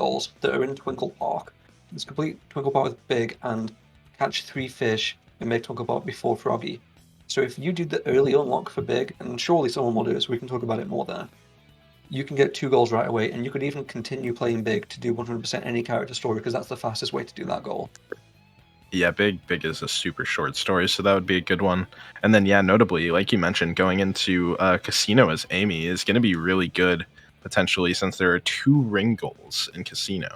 goals that are in Twinkle Park. It's complete Twinkle Park with Big and catch 3 fish and make Twinkle Park before Froggy. So if you do the early unlock for Big, and surely someone will do it, so we can talk about it more there, you can get 2 goals right away, and you could even continue playing Big to do 100% any character story, because that's the fastest way to do that goal. Yeah, Big is a super short story, so that would be a good one. And then, yeah, notably, like you mentioned, going into Casino as Amy is going to be really good, potentially, since there are 2 ring goals in Casino.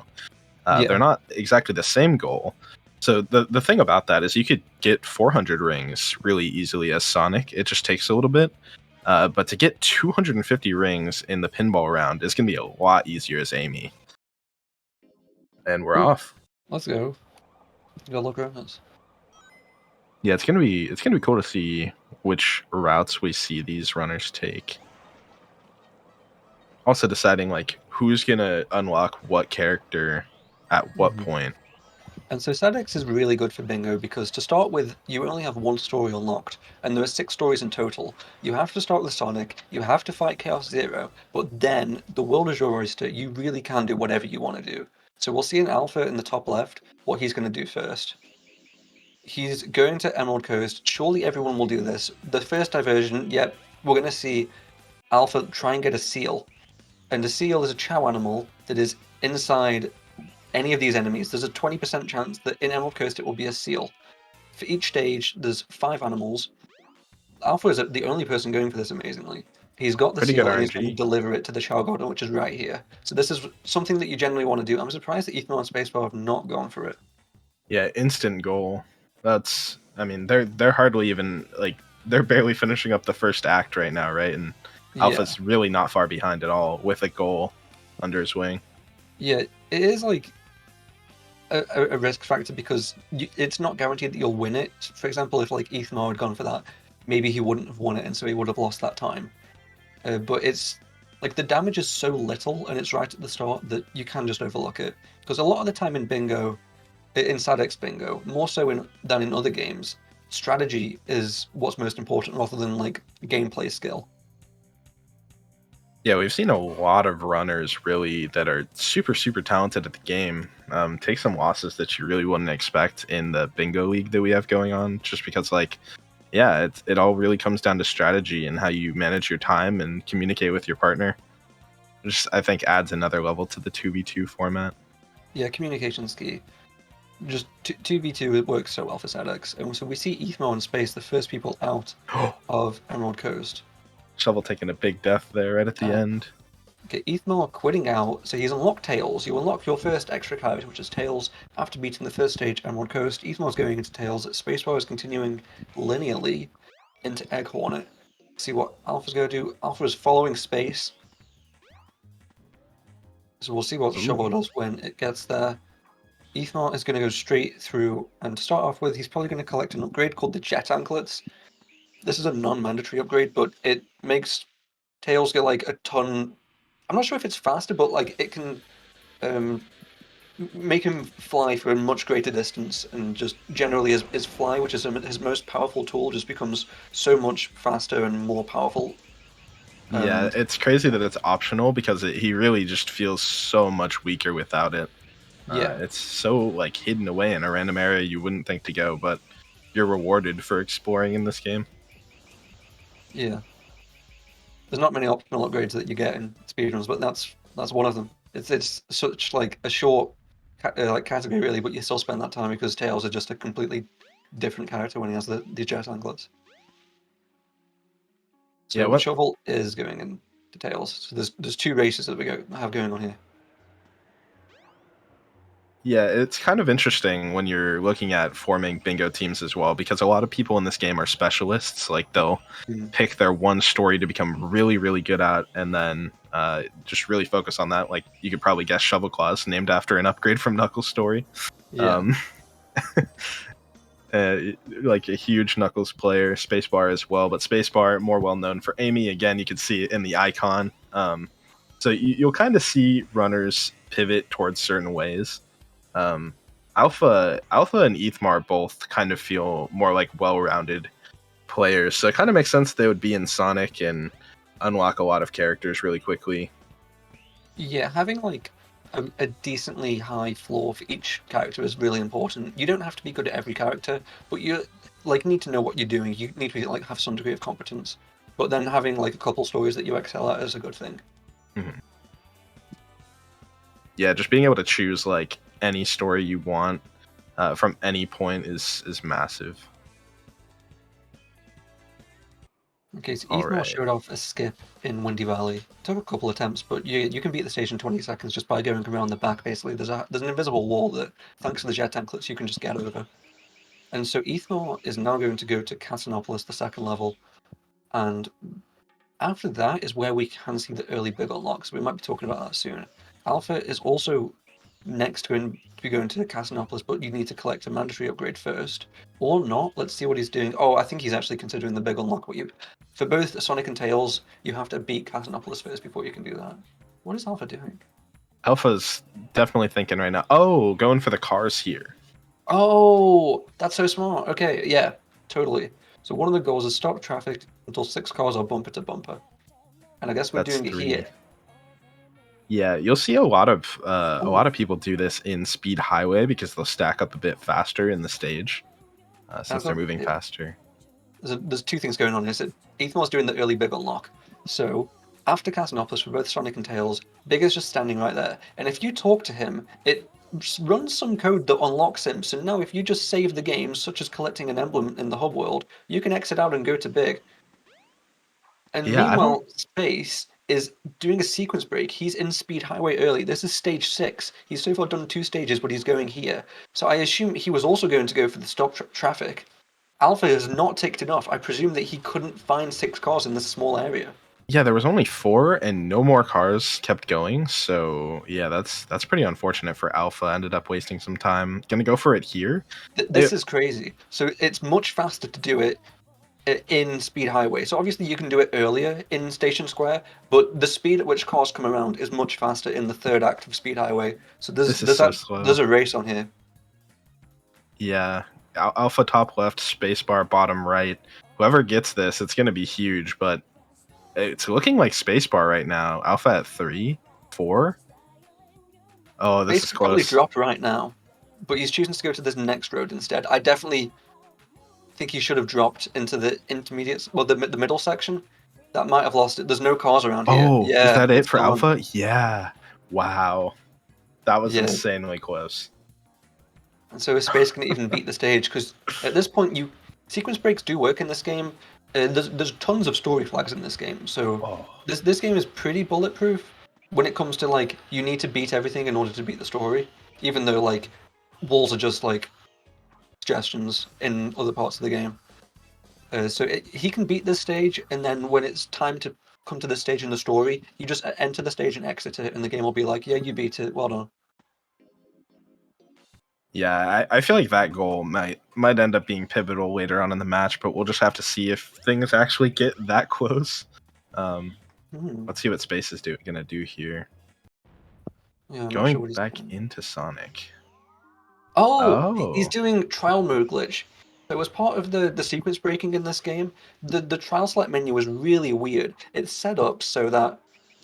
They're not exactly the same goal. So the thing about that is you could get 400 rings really easily as Sonic. It just takes a little bit. But to get 250 rings in the pinball round is going to be a lot easier as Amy. And we're off. Let's go. Go look around us. Yeah, it's gonna be cool to see which routes we see these runners take. Also deciding like who's gonna unlock what character at what point. And so SGDQ is really good for bingo because to start with, you only have 1 story unlocked, and there are 6 stories in total. You have to start with Sonic, you have to fight Chaos Zero, but then the world is your oyster. You really can do whatever you want to do. So we'll see in Alpha in the top left what he's going to do first. He's going to Emerald Coast. Surely everyone will do this. The first diversion, yep, we're going to see Alpha try and get a seal. And a seal is a chow animal that is inside any of these enemies. There's a 20% chance that in Emerald Coast it will be a seal. For each stage, there's 5 animals. Alpha is the only person going for this, amazingly. He's got the Pretty seal good and he's going to RNG. deliver it to the Chow Garden, which is right here. So this is something that you generally want to do. I'm surprised that Ethan and SpaceMar have not gone for it. Yeah, instant goal. That's they're hardly even like they're barely finishing up the first act right now, right? And Alpha's really not far behind at all with a goal under his wing. Yeah, it is like a risk factor because it's not guaranteed that you'll win it. For example, if like Ethan had gone for that, maybe he wouldn't have won it, and so he would have lost that time. But it's like the damage is so little, and it's right at the start that you can just overlook it. Because a lot of the time in bingo, in SGDQ bingo, more so than in other games, strategy is what's most important rather than like gameplay skill. Yeah, we've seen a lot of runners really that are super, super talented at the game take some losses that you really wouldn't expect in the bingo league that we have going on, just because like, yeah, it all really comes down to strategy and how you manage your time and communicate with your partner. Just, I think, adds another level to the 2v2 format. Yeah, communication's key. Just 2v2 it works so well for SGDQ. And so we see Ethmo in space, the first people out of Emerald Coast. Shovel taking a big death there right at the end. Okay, Ethmo quitting out, so he's unlocked Tails. You unlock your first extra character, which is Tails, after beating the first stage, Emerald Coast. Ethmo's going into Tails. SpaceMar is continuing linearly into Egg Hornet. See what Alpha's going to do. Alpha is following Space. So we'll see what Shovel does when it gets there. Ethmo is going to go straight through, and to start off with, he's probably going to collect an upgrade called the Jet Anklets. This is a non-mandatory upgrade, but it makes Tails get like a ton. I'm not sure if it's faster, but like it can make him fly for a much greater distance, and just generally his fly, which is his most powerful tool, just becomes so much faster and more powerful. Yeah, it's crazy that it's optional because he really just feels so much weaker without it. Yeah, it's so like hidden away in a random area you wouldn't think to go, but you're rewarded for exploring in this game. Yeah. There's not many optional upgrades that you get in speedruns, but that's one of them. It's such like a short like category really, but you still spend that time because Tails is just a completely different character when he has the jet anklets. So Yeah, what? Shovel is going into Tails. So there's 2 races that we have going on here. Yeah, it's kind of interesting when you're looking at forming bingo teams as well, because a lot of people in this game are specialists. Like they'll pick their one story to become really, really good at, and then just really focus on that. Like you could probably guess Shovel Claws, named after an upgrade from Knuckles' story. Yeah. Like a huge Knuckles player, Spacebar as well, but Spacebar more well known for Amy. Again, you can see it in the icon. So you'll kind of see runners pivot towards certain ways. Alpha and Ethmar both kind of feel more like well-rounded players, so it kind of makes sense they would be in Sonic and unlock a lot of characters really quickly. Yeah, having like a decently high floor for each character is really important. You don't have to be good at every character, but you like need to know what you're doing. You need to be, like have some degree of competence. But then having like a couple stories that you excel at is a good thing. Mhm. Yeah, just being able to choose like any story you want from any point is massive. Okay, so All Ethanol right. showed off a skip in Windy Valley. Took a couple attempts, but you can beat the stage in 20 seconds just by going around the back. Basically, there's an invisible wall that, thanks to the jet anklets, you can just get over. And so Ethanol is now going to go to Casinopolis, the second level, and after that is where we can see the early big unlocks. We might be talking about that soon. Alpha is also next going to be going to Casinopolis, but you need to collect a mandatory upgrade first, or not. Let's see what he's doing. Oh, I think he's actually considering the big unlock. But for both Sonic and Tails, you have to beat Casinopolis first before you can do that. What is Alpha doing? Alpha's definitely thinking right now. Oh, going for the cars here. Oh, that's so smart. Okay, yeah, totally. So one of the goals is stop traffic until 6 cars are bumper to bumper, and I guess we're That's doing it three. here. Yeah, you'll see a Oh, lot of people do this in Speed Highway because they'll stack up a bit faster in the stage I've since they're got moving faster. there's two things going on here. So Ethan's doing the early big unlock. So after Casanopolis for both Sonic and Tails, Big is just standing right there. And if you talk to him, it runs some code that unlocks him. So now if you just save the game, such as collecting an emblem in the hub world, you can exit out and go to Big. And Yeah, I don't. meanwhile, Space is doing a sequence break. He's in Speed Highway early. This is stage 6. He's so far done 2 stages, but he's going here. So I assume he was also going to go for the stop traffic. Alpha has not ticked enough. I presume that he couldn't find 6 cars in this small area. Yeah, there was only four, and no more cars kept going. So yeah, that's pretty unfortunate for Alpha. Ended up wasting some time. Gonna go for it here. This is crazy. So it's much faster to do it in Speed Highway. So obviously you can do it earlier in Station Square, but the speed at which cars come around is much faster in the third act of Speed Highway. So This is so slow. there's a race on here. Yeah, Alpha top left, spacebar bottom right. Whoever gets this, it's gonna be huge. But it's looking like spacebar right now. Alpha at 3, 4. Oh, this Space is could probably close. drop right now, but he's choosing to go to this next road instead. I definitely think he should have dropped into the intermediate, well, the middle section. That might have lost it. There's no cars around here. Oh, is Yeah, that it it's for gone. Alpha? Yeah. Wow. That was Yeah, insanely close. and so is Space going to even beat the stage? Because at this point, you sequence breaks do work in this game. There's tons of story flags in this game, so Oh. this game is pretty bulletproof when it comes to like you need to beat everything in order to beat the story. Even though like walls are just like suggestions in other parts of the game. He can beat this stage, and then when it's time to come to this stage in the story, you just enter the stage and exit it, and the game will be like, "Yeah, you beat it. Well done." Yeah, I feel like that goal might end up being pivotal later on in the match, but we'll just have to see if things actually get that close. Um, Hmm. let's see what Space is gonna do here. Yeah, I'm not sure Going what he's back doing. into Sonic. Oh, he's Oh, doing trial mode glitch. So as part of the sequence breaking in this game, the trial select menu is really weird. It's set up so that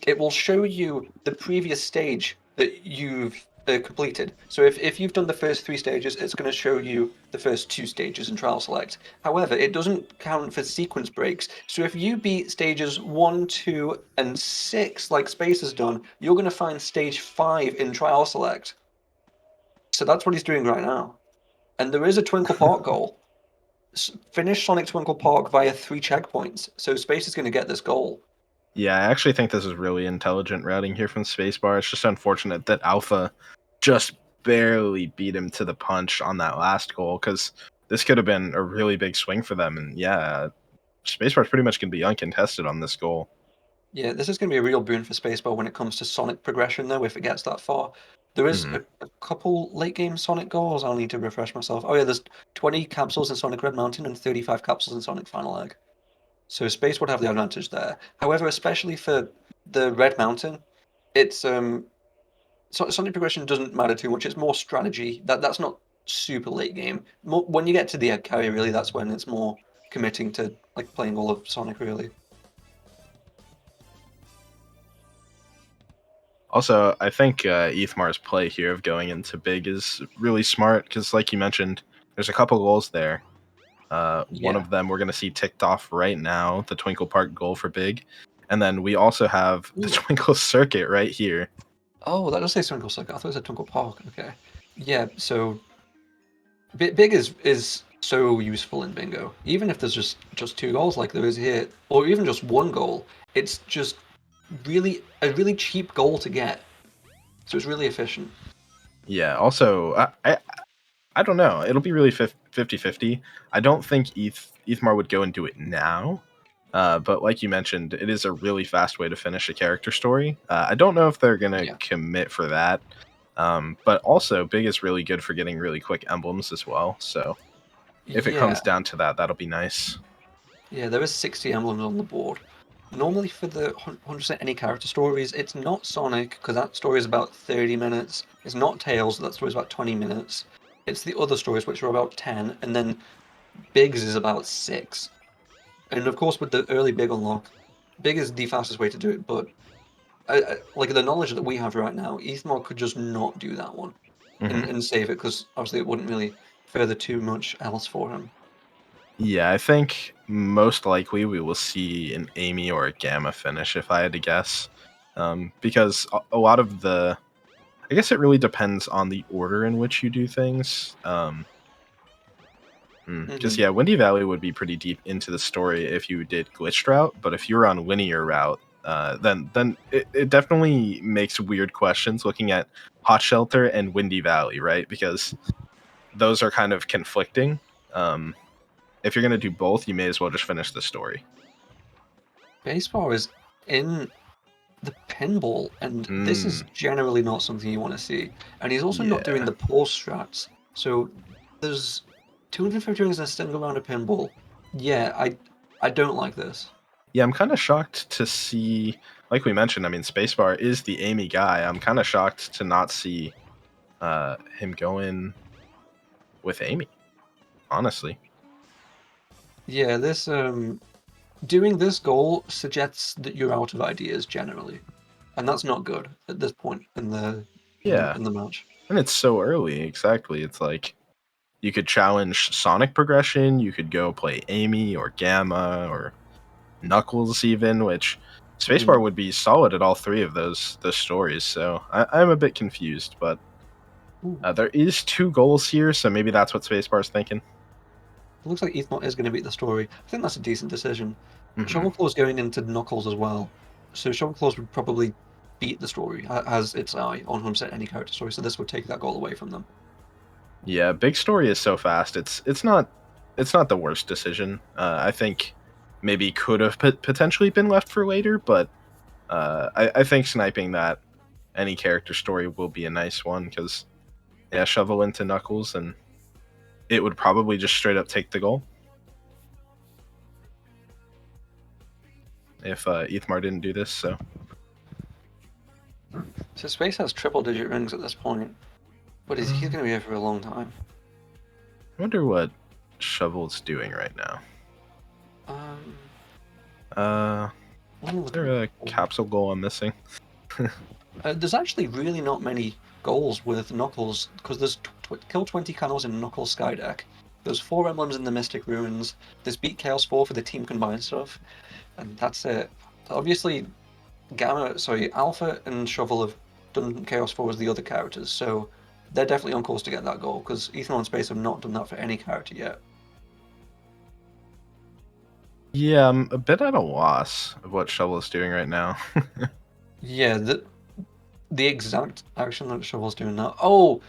it will show you the previous stage that you've completed. So if you've done the first 3 stages, it's going to show you the first 2 stages in trial select. However, it doesn't count for sequence breaks. So if you beat stages 1, 2, and 6, like Space has done, you're going to find stage 5 in trial select. So that's what he's doing right now. And there is a Twinkle Park goal. Finish Sonic Twinkle Park via 3 checkpoints. So Space is going to get this goal. yeah, I actually think this is really intelligent routing here from Spacebar. It's just unfortunate that Alpha just barely beat him to the punch on that last goal because this could have been a really big swing for them. And yeah, Spacebar's pretty much going to be uncontested on this goal. Yeah, this is going to be a real boon for Spacebar when it comes to Sonic progression, though, if it gets that far. There is Mhm. a couple late game Sonic goals. I'll need to refresh myself. Oh, yeah, there's 20 capsules in Sonic Red Mountain and 35 capsules in Sonic Final Egg. So Space would have the advantage there. However, especially for the Red Mountain, it's Sonic progression doesn't matter too much. It's more strategy. That's not super late game. When you get to the egg carry, really, that's when it's more committing to like playing all of Sonic, really. Also, I think Ethmar's play here of going into big is really smart because, like you mentioned, there's a couple goals there. One Yeah. of them we're going to see ticked off right now, the Twinkle Park goal for big. And then we also have the Ooh. Twinkle Circuit right here. Oh, that does say Twinkle Circle. I thought it said Twinkle Park. Okay. Yeah, so big is so useful in bingo. Even if there's just two goals like there is here, or even just one goal, it's just really a really cheap goal to get. So it's really efficient. Yeah, also, I don't know. It'll be really 50-50. I don't think Ethmar would go and do it now. But like you mentioned, it is a really fast way to finish a character story. I don't know if they're going to Yeah. commit for that. But also, Big is really good for getting really quick emblems as well. So if it Yeah. comes down to that, that'll be nice. Yeah, there is 60 emblems on the board. Normally for the 100% any character stories, it's not Sonic, because that story is about 30 minutes. It's not Tails, that story is about 20 minutes. It's the other stories, which are about 10, and then Biggs is about 6. And of course, with the early Big unlock, Big is the fastest way to do it, but like the knowledge that we have right now, Ethmar could just not do that one Hmm. and save it, because obviously it wouldn't really further too much else for him. Yeah, I think most likely we will see an Amy or a Gamma finish if I had to guess. Because a lot of the I guess it really depends on the order in which you do things. Because Hmm. yeah, Windy Valley would be pretty deep into the story if you did glitched route, but if you're on linear route, then it definitely makes weird questions looking at Hot Shelter and Windy Valley, right? Because those are kind of conflicting. Um, if you're gonna do both, you may as well just finish the story. Baseball is in the pinball, and this is Mm, generally not something you want to see. And he's also not doing yeah. the pause strats. So there's 250 rings in a single round of pinball. Yeah, I don't like this. Yeah, I'm kind of shocked to see, like we mentioned, I mean, Spacebar is the Amy guy. I'm kind of shocked to not see him go in with Amy, honestly. Yeah, this doing this goal suggests that you're out of ideas generally, and that's not good at this point in the Yeah, in the match. and it's so early, exactly. It's like you could challenge Sonic progression, you could go play Amy or Gamma or Knuckles even, which Spacebar Hmm. would be solid at all three of those stories. So I'm a bit confused, but Ooh. there is two goals here, so maybe that's what Spacebar's thinking. It looks like Ethmont is going to beat the story. I think that's a decent decision. Hmm. Shovelclaw's going into Knuckles as well, so Shovelclaws would probably beat the story, has its eye on 100% any character story, so this would take that goal away from them. Yeah, big story is so fast. It's not the worst decision. I think maybe could have potentially been left for later, but I think sniping that any character story will be a nice one because yeah, shovel into Knuckles and it would probably just straight up take the goal if Ethmar didn't do this. So So Space has triple digit rings at this point, but he's I going to be here for a long time. wonder what Shovel's doing right now. Um, Uh, let me is look at there a it. capsule goal I'm missing? There's actually really not many goals with Knuckles, because there's kill 20 canals in Knuckles Skydeck. There's 4 emblems in the Mystic Ruins. There's beat Chaos 4 for the team combined stuff, and that's it. Obviously, Alpha and Shovel have done Chaos 4 as the other characters, so they're definitely on course to get that goal, because Ethan and Space have not done that for any character yet. Yeah, I'm a bit at a loss of what Shovel is doing right now. Yeah, the exact action that Shovel's doing now. Oh,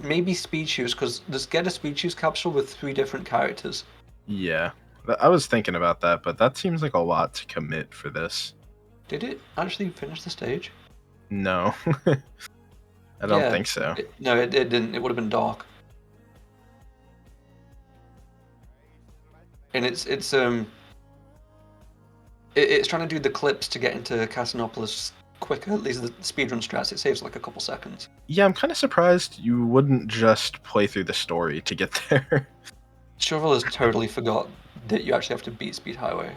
maybe Speed Shoes, because there's get a Speed Shoes capsule with 3 different characters. Yeah, I was thinking about that, but that seems like a lot to commit for this. Did it actually finish the stage? No, I don't Yeah. think so. No, it didn't. It would have been dark. And it's trying to do the clips to get into Casanopolis quicker. These are the speedrun strats. It saves like a couple seconds. Yeah, I'm kind of surprised you wouldn't just play through the story to get there. Shovel has totally forgot that you actually have to beat Speed Highway.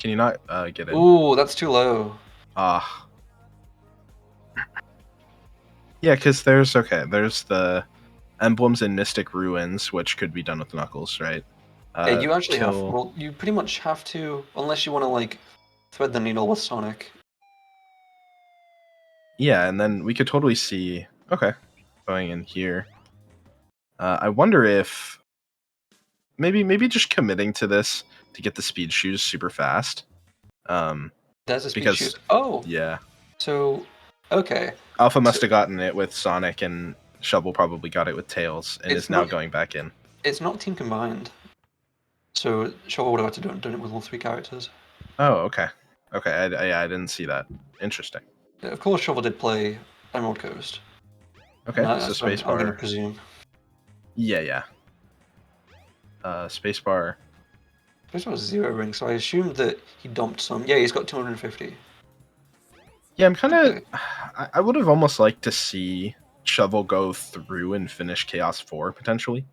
Can you not get in? Ooh, that's too low. Ah. Yeah, because there's the emblems in Mystic Ruins, which could be done with Knuckles, right? Yeah, you actually have. Kill. Well, you pretty much have to, unless you want to like thread the needle with Sonic. Yeah, and then we could totally see. Okay, going in here. I wonder if maybe just committing to this to get the speed shoes super fast. There's a speed Because shoot. Oh, yeah, so okay. Alpha So must have gotten it with Sonic, and Shovel probably got it with Tails, and it's is now not. going back in. It's not team combined. So Shovel would have had to done it with all three characters. Oh, okay, okay. I didn't see that. Interesting. Yeah, of course, Shovel did play Emerald Coast. Okay, so That's what I'm going to spacebar. presume. Yeah, yeah. Spacebar. This was 0 rings, so I assumed that he dumped some. Yeah, he's got 250. Yeah, I'm kind of. Okay. I would have almost liked to see Shovel go through and finish Chaos 4 potentially.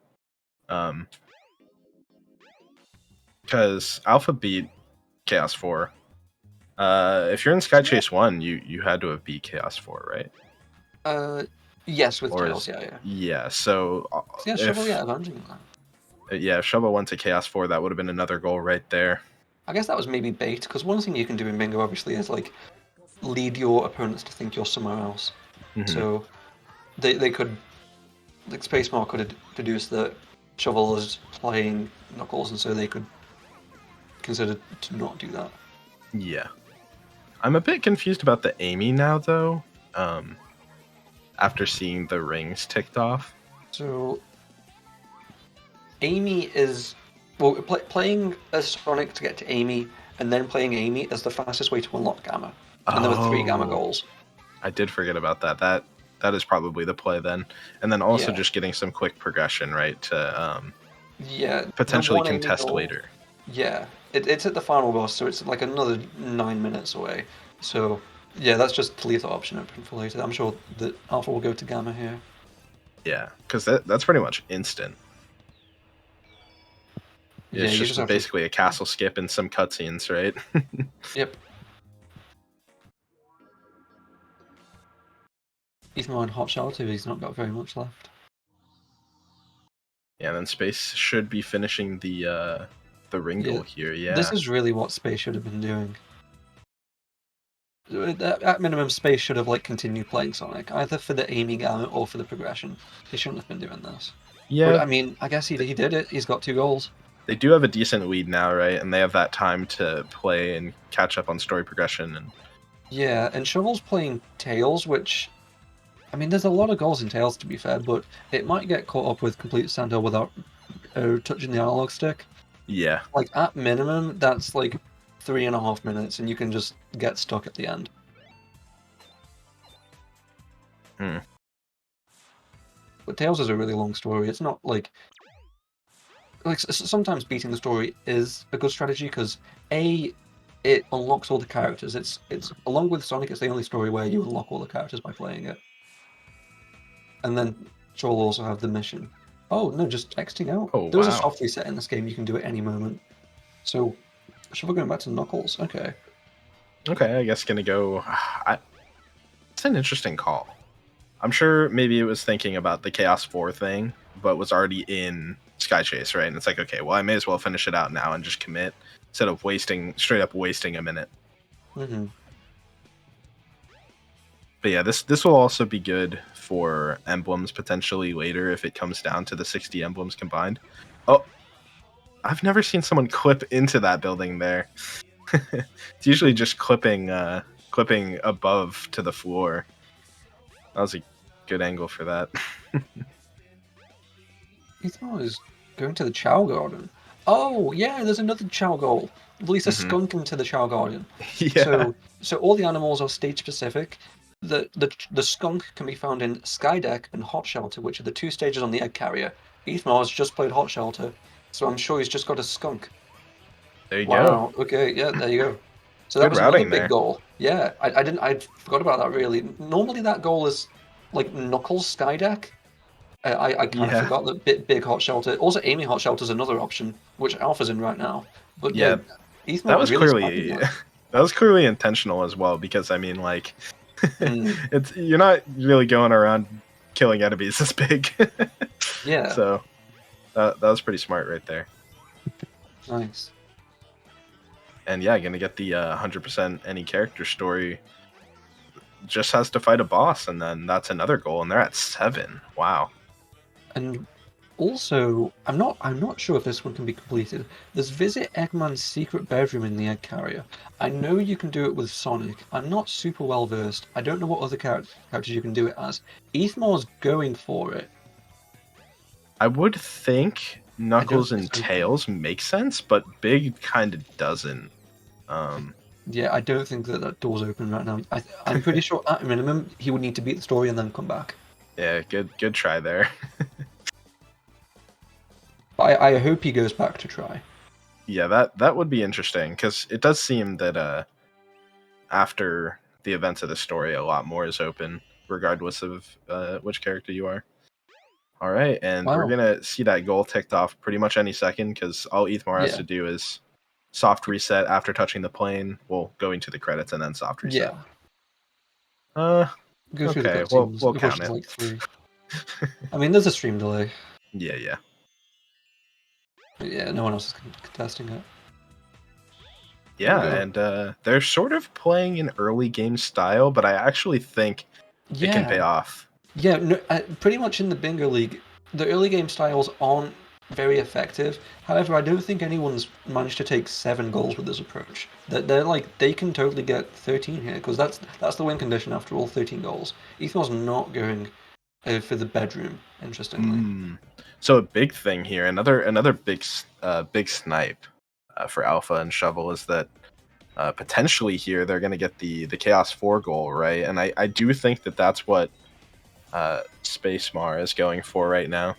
Because Alpha beat Chaos 4. If you're in Sky Chase 1, you had to have beat Chaos 4, right? Yes, with Or Tails, is yeah. yeah, so Yeah, Shovel, if yeah, avenging that. if Shovel went to Chaos 4, that would have been another goal right there. I guess that was maybe bait, because one thing you can do in Bingo, obviously, is like lead your opponents to think you're somewhere else. Mhm. So they could, like SpaceMar could deduce that Shovel is playing Knuckles, and so they could consider to not do that. Yeah. I'm a bit confused about the Amy now, though. After seeing the rings ticked off. So Amy is well playing as Sonic to get to Amy, and then playing Amy is the fastest way to unlock Gamma. And there were 3 Gamma Oh, goals. I did forget about that. That is probably the play then. And then also Yeah, just getting some quick progression, right, to yeah. The potentially one Amy contest goal. later. Yeah, it's at the final boss, so it's like another 9 minutes away. So yeah, that's just to leave the option open for later. I'm sure that Alpha will go to Gamma here. Yeah, because that's pretty much instant. Yeah, It's you just just have to. basically a castle skip and some cutscenes, right? Yep. Even on Hot Shelter, he's not got very much left. Yeah, and then Space should be finishing the ring Yeah, goal here. this Yeah. is really what Space should have been doing. At minimum, Space should have like continued playing Sonic, either for the Amy gamut or for the progression. He shouldn't have been doing this. But Yeah, I mean, I guess he did it. He's got 2 goals. they do have a decent lead now, right? And they have that time to play and catch up on story progression. And Yeah, and Shovel's playing Tails, which I mean, there's a lot of goals in Tails to be fair, but it might get caught up with Complete Sandhill without touching the analog stick. yeah, Like at minimum, that's like 3.5 minutes, and you can just get stuck at the end. Hmm. But Tails is a really long story. It's not like sometimes beating the story is a good strategy because it unlocks all the characters. It's along with Sonic, it's the only story where you unlock all the characters by playing it. And then Joel also have the mission. Oh no, just exiting out. Oh There was a wow. soft reset in this game. You can do it any moment. So, should we go back to Knuckles? Okay. Okay, I guess gonna go. It's an interesting call. I'm sure maybe it was thinking about the Chaos 4 thing, but was already in Sky Chase, right? And it's like, okay, well, I may as well finish it out now and just commit instead of straight up wasting a minute. Mm-hmm. But yeah, this will also be good for emblems potentially later if it comes down to the 60 emblems combined. Oh, I've never seen someone clip into that building there. It's usually just clipping above to the floor. That was a good angle for that. Ethan is going to the Chow Garden. Oh yeah, there's another Chow goal. Release a Hmm. skunk into the Chow Garden. Yeah. So all the animals are stage specific. The skunk can be found in Skydeck and Hot Shelter, which are the 2 stages on the Egg Carrier. Ethmar's just played Hot Shelter, so I'm sure he's just got a skunk. There you go. Wow. Okay. Yeah. There you go. So that Good was another routing big there. goal. Yeah. I forgot about that really. Normally that goal is like Knuckles Skydeck. I kind of Yeah. forgot that big Hot Shelter. Also, Amy Hot Shelter is another option, which Alpha's in right now. But yeah, Yeah. That Ethmar was really smart with clearly that. that was clearly intentional as well, because I mean, like, Mm, it's you're not really going around killing enemies this big. yeah, So that was pretty smart right there. nice. And yeah, gonna get the 100% any character story. Just has to fight a boss, and then that's another goal, and they're at 7. Wow. And also, I'm not sure if this one can be completed. There's visit Eggman's secret bedroom in the egg carrier. I know you can do it with Sonic. I'm not super well versed. I don't know what other characters you can do it as. Ethmar's going for it. I would think I don't Knuckles think and it's open. Tails make sense, but Big kind of doesn't. Um, Yeah, I don't think that that door's open right now. I'm pretty sure at minimum he would need to beat the story and then come back. yeah, good try there. But I hope he goes back to try. Yeah, that would be interesting, because it does seem that after the events of the story, a lot more is open, regardless of which character you are. All right, and we're Wow. gonna see that goal ticked off pretty much any second, because all Ethmar has Yeah. to do is soft reset after touching the plane, well, going to the credits, and then soft reset. Yeah. Uh, Go through the okay, well, cutscenes, we'll of which count is it. like 3. I mean, there's a stream delay. Yeah, yeah. But yeah, no one else is contesting it. There we Yeah, go. and they're sort of playing an early game style, but I actually think it can pay Yeah. off. Yeah, no, pretty much in the Bingo League, the early game styles aren't very effective. However, I don't think anyone's managed to take 7 goals with this approach. They're like they can totally get 13 here because that's the win condition after all 13 goals. Ethan's not going for the bedroom, interestingly. Mm. So a big thing here, another big snipe for Alpha and Shovel is that potentially here they're going to get the Chaos 4 goal, right? And I do think that that's what SpaceMar is going for right now.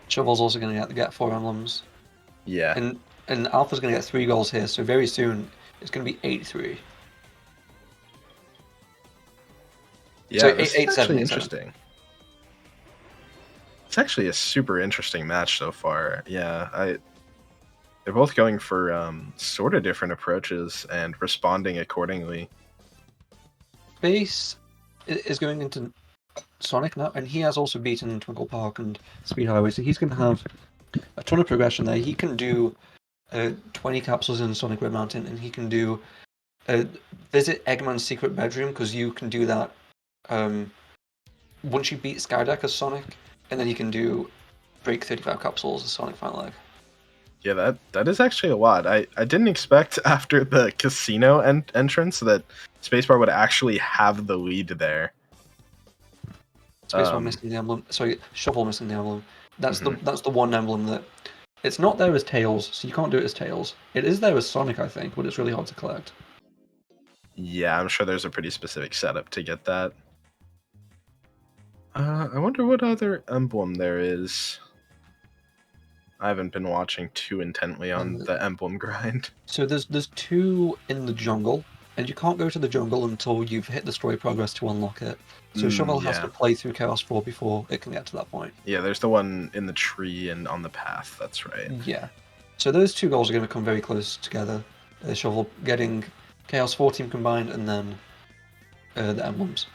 Shovel's also going to get 4 emblems, Yeah. and Alpha's going to get 3 goals here. So very soon it's going to be 8-3. So Yeah, this is 8-7, actually 8-7. interesting. It's actually a super interesting match so far. Yeah, they're both going for sort of different approaches and responding accordingly. Space is going into Sonic now, and he has also beaten Twinkle Park and Speed Highway, so he's going to have a ton of progression there. He can do 20 capsules in Sonic Red Mountain, and he can do visit Eggman's secret bedroom because you can do that um, once you beat Skydeck as Sonic, and then you can do break 35 capsules as Sonic Final Egg. Yeah, that is actually a lot. I didn't expect after the casino entrance that Spacebar would actually have the lead there. SpaceMar missing the emblem. Sorry, Shovel missing the emblem. Mhm. That's the one emblem that it's not there as Tails, so you can't do it as Tails. It is there as Sonic, I think, but it's really hard to collect. Yeah, I'm sure there's a pretty specific setup to get that. I wonder what other emblem there is. I haven't been watching too intently on Uh, the emblem grind. so there's 2 in the jungle, and you can't go to the jungle until you've hit the story progress to unlock it. So Shovel has to Yeah. play through Chaos 4 before it can get to that point. Yeah, there's the one in the tree and on the path. That's right. Yeah. So those 2 goals are going to come very close together. Shovel getting Chaos 4 team combined, and then the emblems.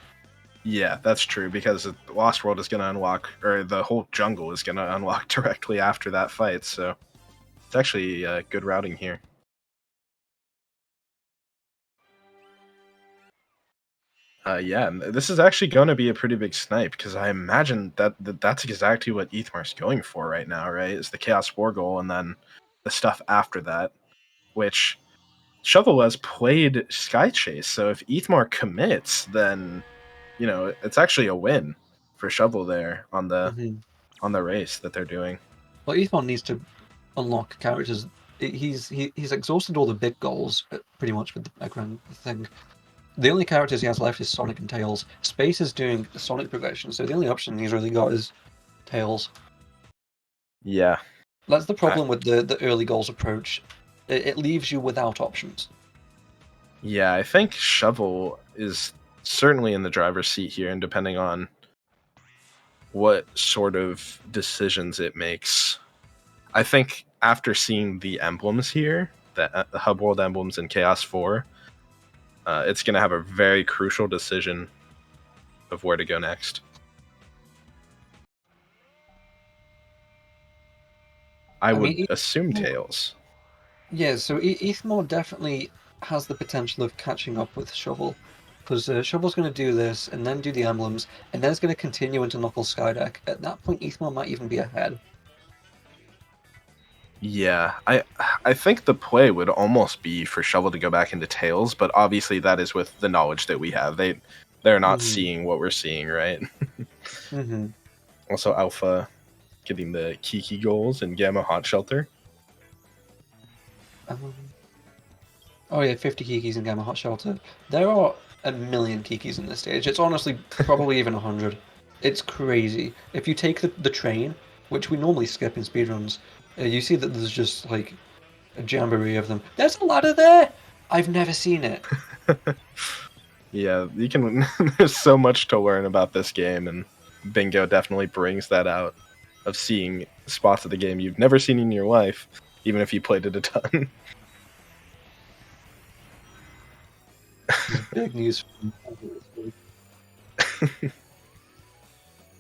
Yeah, that's true, because the Lost World is going to unlock, or the whole jungle is going to unlock directly after that fight. So it's actually good routing here. Yeah, and this is actually going to be a pretty big snipe, because I imagine that's exactly what Ethmar's going for right now, right? Is the Chaos War goal, and then the stuff after that, which Shovel has played Sky Chase. So if Ethmar commits, then it's actually a win for Shovel there on the Mm-hmm. race that they're doing. Well, Ethon needs to unlock characters. He's exhausted all the big goals pretty much with the background thing. The only characters he has left is Sonic and Tails. Space is doing the Sonic progression, so the only option he's really got is Tails. Yeah, That's the I, problem with the early goals approach. It leaves you without options. yeah, I think Shovel is certainly in the driver's seat here, and depending on what sort of decisions it makes, I think after seeing the emblems here, the Hub World Emblems in Chaos 4, it's going to have a very crucial decision of where to go next. I would mean, assume Tails. yeah, so Ethermore definitely has the potential of catching up with Shovel, because Shovel's going to do this, and then do the emblems, and then it's going to continue into Knuckles Skydeck. At that point, Ethermore might even be ahead. Yeah, I think the play would almost be for Shovel to go back into Tails, but obviously that is with the knowledge that we have. They're not Hmm. seeing what we're seeing, right? Hmm. Also, Alpha getting the Kiki goals and Gamma Hot Shelter. Um, oh yeah, 50 Kikis in Gamma Hot Shelter. There are a million Kikis in this stage. It's honestly probably even 100. It's crazy. If you take the train, which we normally skip in speedruns, you see that there's just like a jamboree of them. There's a ladder there! I've never seen it. Yeah, you can. There's so much to learn about this game, and Bingo definitely brings that out of seeing spots of the game you've never seen in your life, even if you played it a ton. This is big news.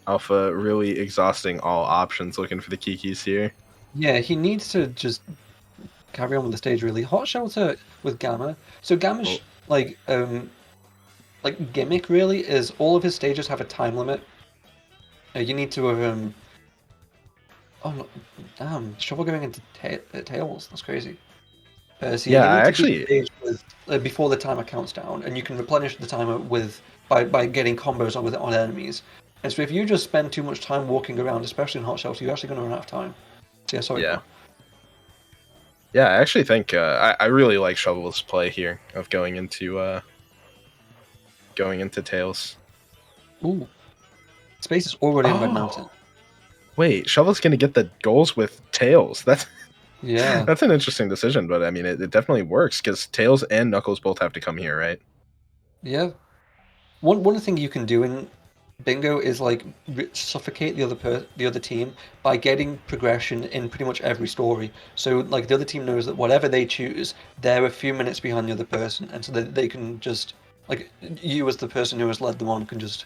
Alpha really exhausting all options looking for the Kikis here. Yeah, he needs to just carry on with the stage really. Hot Shelter with Gamma. So Gamma's Oh, like gimmick really is all of his stages have a time limit. You need to have oh no, damn, Shovel going into tails. That's crazy. So yeah, yeah, you I need to beat the actually. stage with before the timer counts down, and you can replenish the timer with by getting combos on with it on enemies. And so if you just spend too much time walking around, especially in Hot Shelter, you're actually going to run out of time. So yeah, sorry, Yeah. bro. Yeah, I actually think I really like Shovel's play here of going into Tails. Ooh, space is already on Red Mountain. Oh, wait, Shovel's gonna get the goals with Tails. That's Yeah, that's an interesting decision, but I mean, it definitely works because Tails and Knuckles both have to come here, right? yeah. One thing you can do in Bingo is like suffocate the other team by getting progression in pretty much every story. So like the other team knows that whatever they choose, they're a few minutes behind the other person, and so that they can just like you as the person who has led them on can just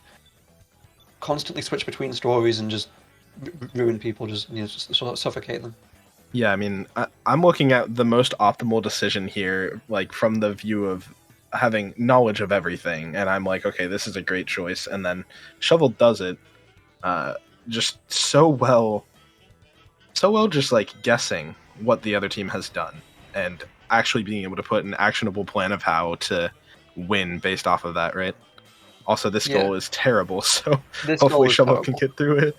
constantly switch between stories and just ruin people, just just sort of suffocate them. Yeah, I mean, I'm looking at the most optimal decision here, like from the view of having knowledge of everything, and I'm like, okay, this is a great choice. And then Shovel does it, uh, just so well, just like guessing what the other team has done, and actually being able to put an actionable plan of how to win based off of that, right? Also, this Yeah, goal is terrible, so this hopefully goal is Shovel can terrible. get through it.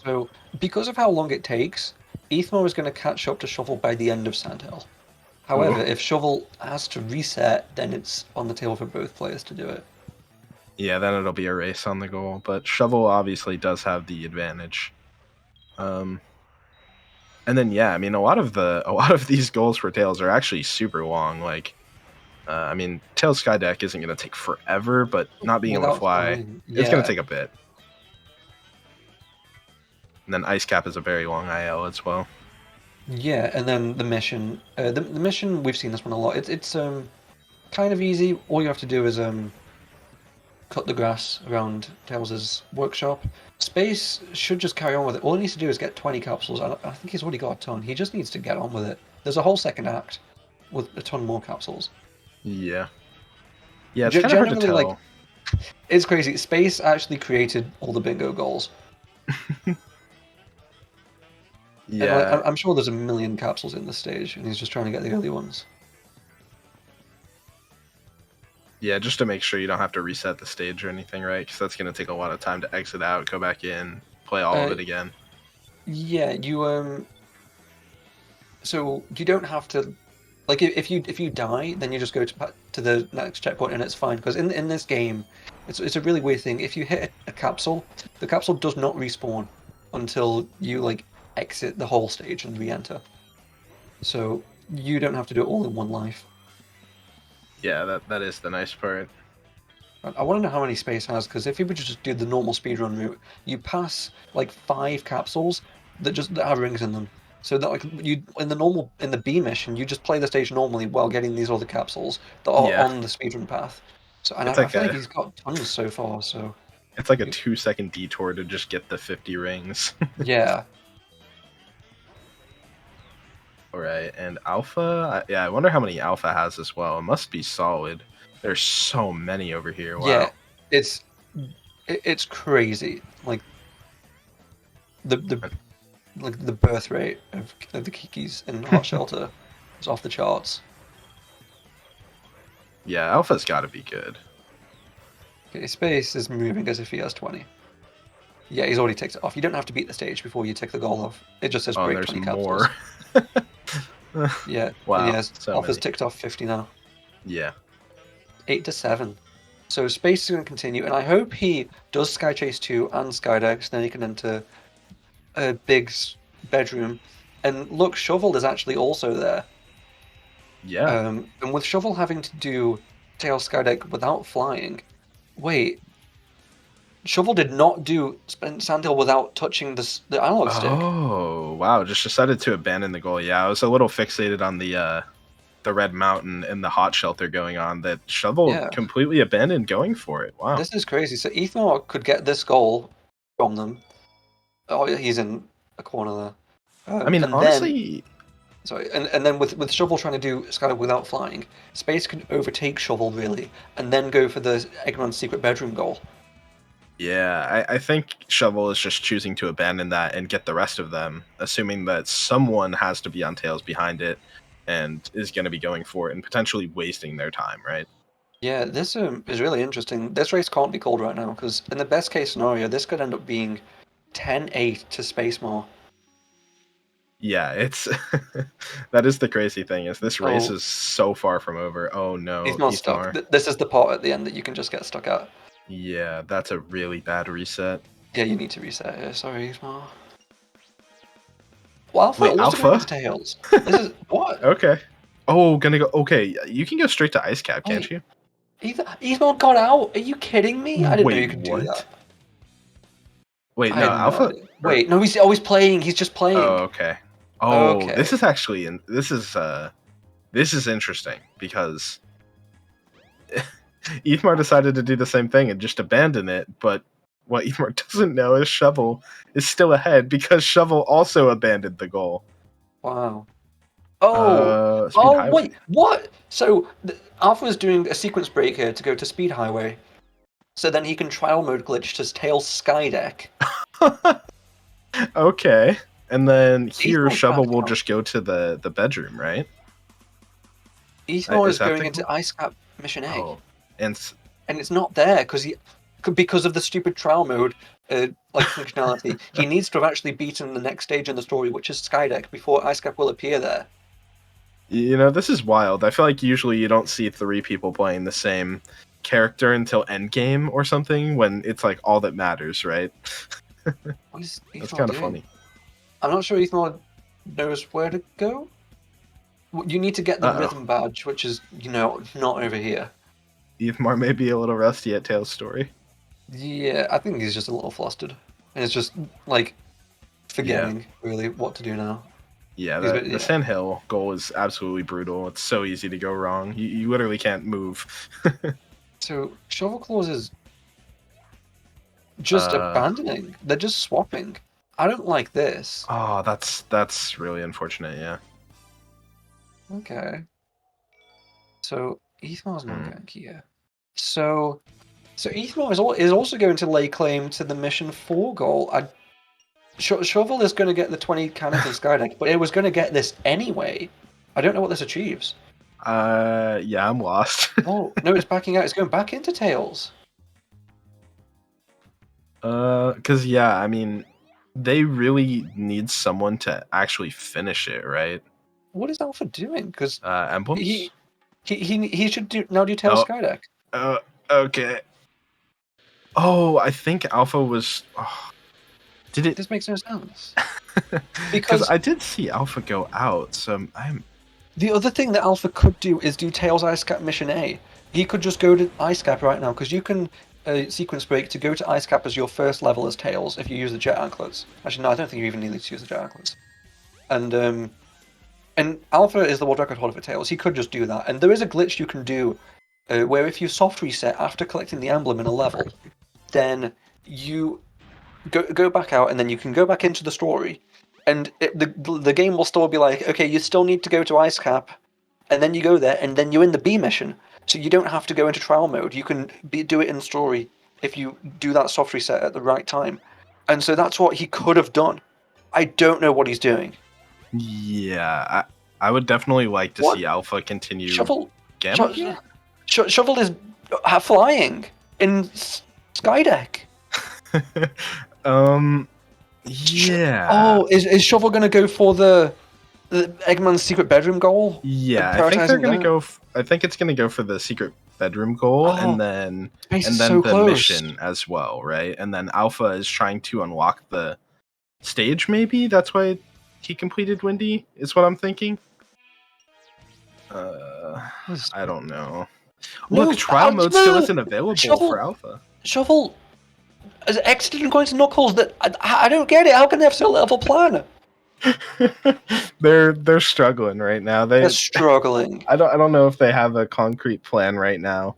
So because of how long it takes, Ethmo is going to catch up to Shovel by the end of Sandhill. Ooh. However, if Shovel has to reset, then it's on the table for both players to do it. Yeah, then it'll be a race on the goal, but Shovel obviously does have the advantage. Um, and then yeah, I mean a lot of these goals for Tails are actually super long. Like, I mean, Tails Skydeck isn't going to take forever, but not being able to Without fly, flying, it's going to yeah. take a bit. And then Ice Cap is a very long IL as well. Yeah, and then the mission. The mission, we've seen this one a lot. It's kind of easy. All you have to do is cut the grass around Tails' workshop. Space should just carry on with it. All he needs to do is get 20 capsules. I think he's already got a ton. He just needs to get on with it. There's a whole second act with a ton more capsules. Yeah, yeah, it's kind of hard to Generally, like, tell. it's crazy. Space actually created all the bingo goals. And like, Yeah, I'm sure there's a million capsules in this stage, and he's just trying to get the early ones. yeah, just to make sure you don't have to reset the stage or anything, right? Because that's going to take a lot of time to exit out, go back in, play all of Uh, it again. yeah, so you don't have to like if you die, then you just go to the next checkpoint and it's fine. Because in this game, it's a really weird thing. If you hit a capsule, the capsule does not respawn until you like exit the whole stage and re-enter. So you don't have to do it all in one life. Yeah, that is the nice part. I want to know how many space has, because if you would just do the normal speedrun route, you pass like 5 capsules that have rings in them. So that like you in the B mission, you just play the stage normally while getting these other capsules that are Yeah, on the speedrun path. So and it's I like feel like a he's got tons so far. So it's like a 2 second detour to just get the 50 rings. yeah, All right, and Alpha, yeah, I wonder how many Alpha has as well. It must be solid. There's so many over here. yeah, Wow. it's it's crazy. Like the like the birth rate of the Kikis in Hot Shelter is off the charts. Yeah, Alpha's got to be good. Okay, Space is moving as if he has 20. Yeah, he's already ticked it off. You don't have to beat the stage before you tick the goal off. It just says Oh, and break there's 20 more. capsules. Yeah, and Wow, yes, so Alpha's many. ticked off 50 now. Yeah. 8-7. So Space is going to continue, and I hope he does Sky Chase 2 and Skydex, then he can enter a big bedroom. And look, Shovel is actually also there. Yeah. And with Shovel having to do Tail Skydeck without flying, wait, Shovel did not do Sandhill without touching the analog stick. Oh, wow, just decided to abandon the goal. Yeah, I was a little fixated on the red mountain and the hot shelter going on that Shovel Yeah, completely abandoned going for it. Wow. this is crazy. So Ethmar could get this goal from them. Oh, he's in a corner there. I mean, And then honestly, sorry, and then with Shovel trying to do Skydive without flying, Space can overtake Shovel really, and then go for the Eggman's secret bedroom goal. yeah, I think Shovel is just choosing to abandon that and get the rest of them, assuming that someone has to be on tails behind it and is going to be going for it and potentially wasting their time, right? Yeah, this is really interesting. This race can't be called right now because in the best case scenario, this could end up being 10-8 to SpaceMar. Yeah, it's that is the crazy thing is this race Oh, is so far from over. Oh no, Ethmar's stuck. Ethmar. This is the part at the end that you can just get stuck at. Yeah, that's a really bad reset. Yeah, you need to reset here. Sorry, Ethmar. Well, Alpha Wait, also going into Alpha? Tails. This is what? Okay. Oh, gonna go. Okay, you can go straight to Ice Cap, can't Wait, you? Ethmar got out? Are you kidding me? I didn't know Wait, you could do that. what? Wait, I no, had no Alpha. idea. Or, Wait, no, he's always playing. He's just oh, playing. okay. Oh, this Okay. is actually this is interesting because Ethmar decided to do the same thing and just abandon it, but what Ethmar doesn't know is Shovel is still ahead because Shovel also abandoned the goal. Wow. Oh. Speed Oh, Highway. wait. What? So Alpha is doing a sequence break here to go to Speed Highway. So then he can trial mode glitch to tail Skydeck. Okay. And then here Ethmar's Shovel back will out. just go to the bedroom, right? Ethmar Is is that going the into goal? Ice Cap Mission A. Oh. And And it's not there because of the stupid trial mode like functionality. He needs to have actually beaten the next stage in the story, which is Skydeck, before Ice Cap will appear there. you know, this is wild. I feel like usually you don't see 3 people playing the same character until endgame or something when it's like all that matters, right? What is That's Ethmar kind of doing? funny. I'm not sure Ethmar knows where to go. You need to get the Uh-oh. rhythm badge, which is, not over here. Ethmar may be a little rusty at Tails' story. Yeah, I think he's just a little flustered. And it's just, like, Yeah. forgetting, really, what to do now. Yeah, He's the Sandhill goal is absolutely brutal. It's so easy to go wrong. You literally can't move. So, Shovel Claws is just uh, abandoning. They're just swapping. I don't like this. oh, that's really unfortunate. Yeah. Okay. So, Ethmar's not Hmm. going here. So Ethmar is also going to lay claim to the Mission 4 goal. Shovel is going to get the 20 cannons in Skydeck, but it was going to get this anyway. I don't know what this achieves. Yeah, I'm lost. Oh, no, it's backing out. It's going back into Tails. Cause yeah, I mean, they really need someone to actually finish it, right? What is Alpha doing? Because Emblems. he should now do Tails Oh, Skydeck. okay. Oh, I think Alpha was. Oh, did it? This makes no sense. Because Because I did see Alpha go out, so I'm. the other thing that Alpha could do is do Tails Ice Cap Mission A. He could just go to Ice Cap right now, because you can sequence break to go to Ice Cap as your first level as Tails if you use the Jet Anklets. Actually, no, I don't think you even need to use the Jet Anklets. and Alpha is the world record holder for Tails. He could just do that, and there is a glitch you can do where if you soft reset after collecting the emblem in a level, then you go back out, and then you can go back into the story, and the game will still be like, okay, you still need to go to Ice Cap, and then you go there, and then you're in the B mission, so you don't have to go into trial mode. You can do it in story if you do that soft reset at the right time, and so that's what he could have done. I don't know what he's doing. Yeah, I would definitely like to What? see Alpha continue Shovel, Gamma Gear. Shovel is flying in Skydeck. Yeah. Oh, is Shovel going to go for the Eggman's secret bedroom goal? Yeah, I think they're going to go. I think it's going to go for the secret bedroom goal, and then so the close. mission as well, right? And then Alpha is trying to unlock the stage. Maybe that's why he completed Windy. Is what I'm thinking. I don't know. No, look, trial mode still isn't available for Alpha. Shovel has exited and going to Knuckles. That I don't get it. How can they have so little plan? They're struggling right now. They're struggling. I don't know if they have a concrete plan right now.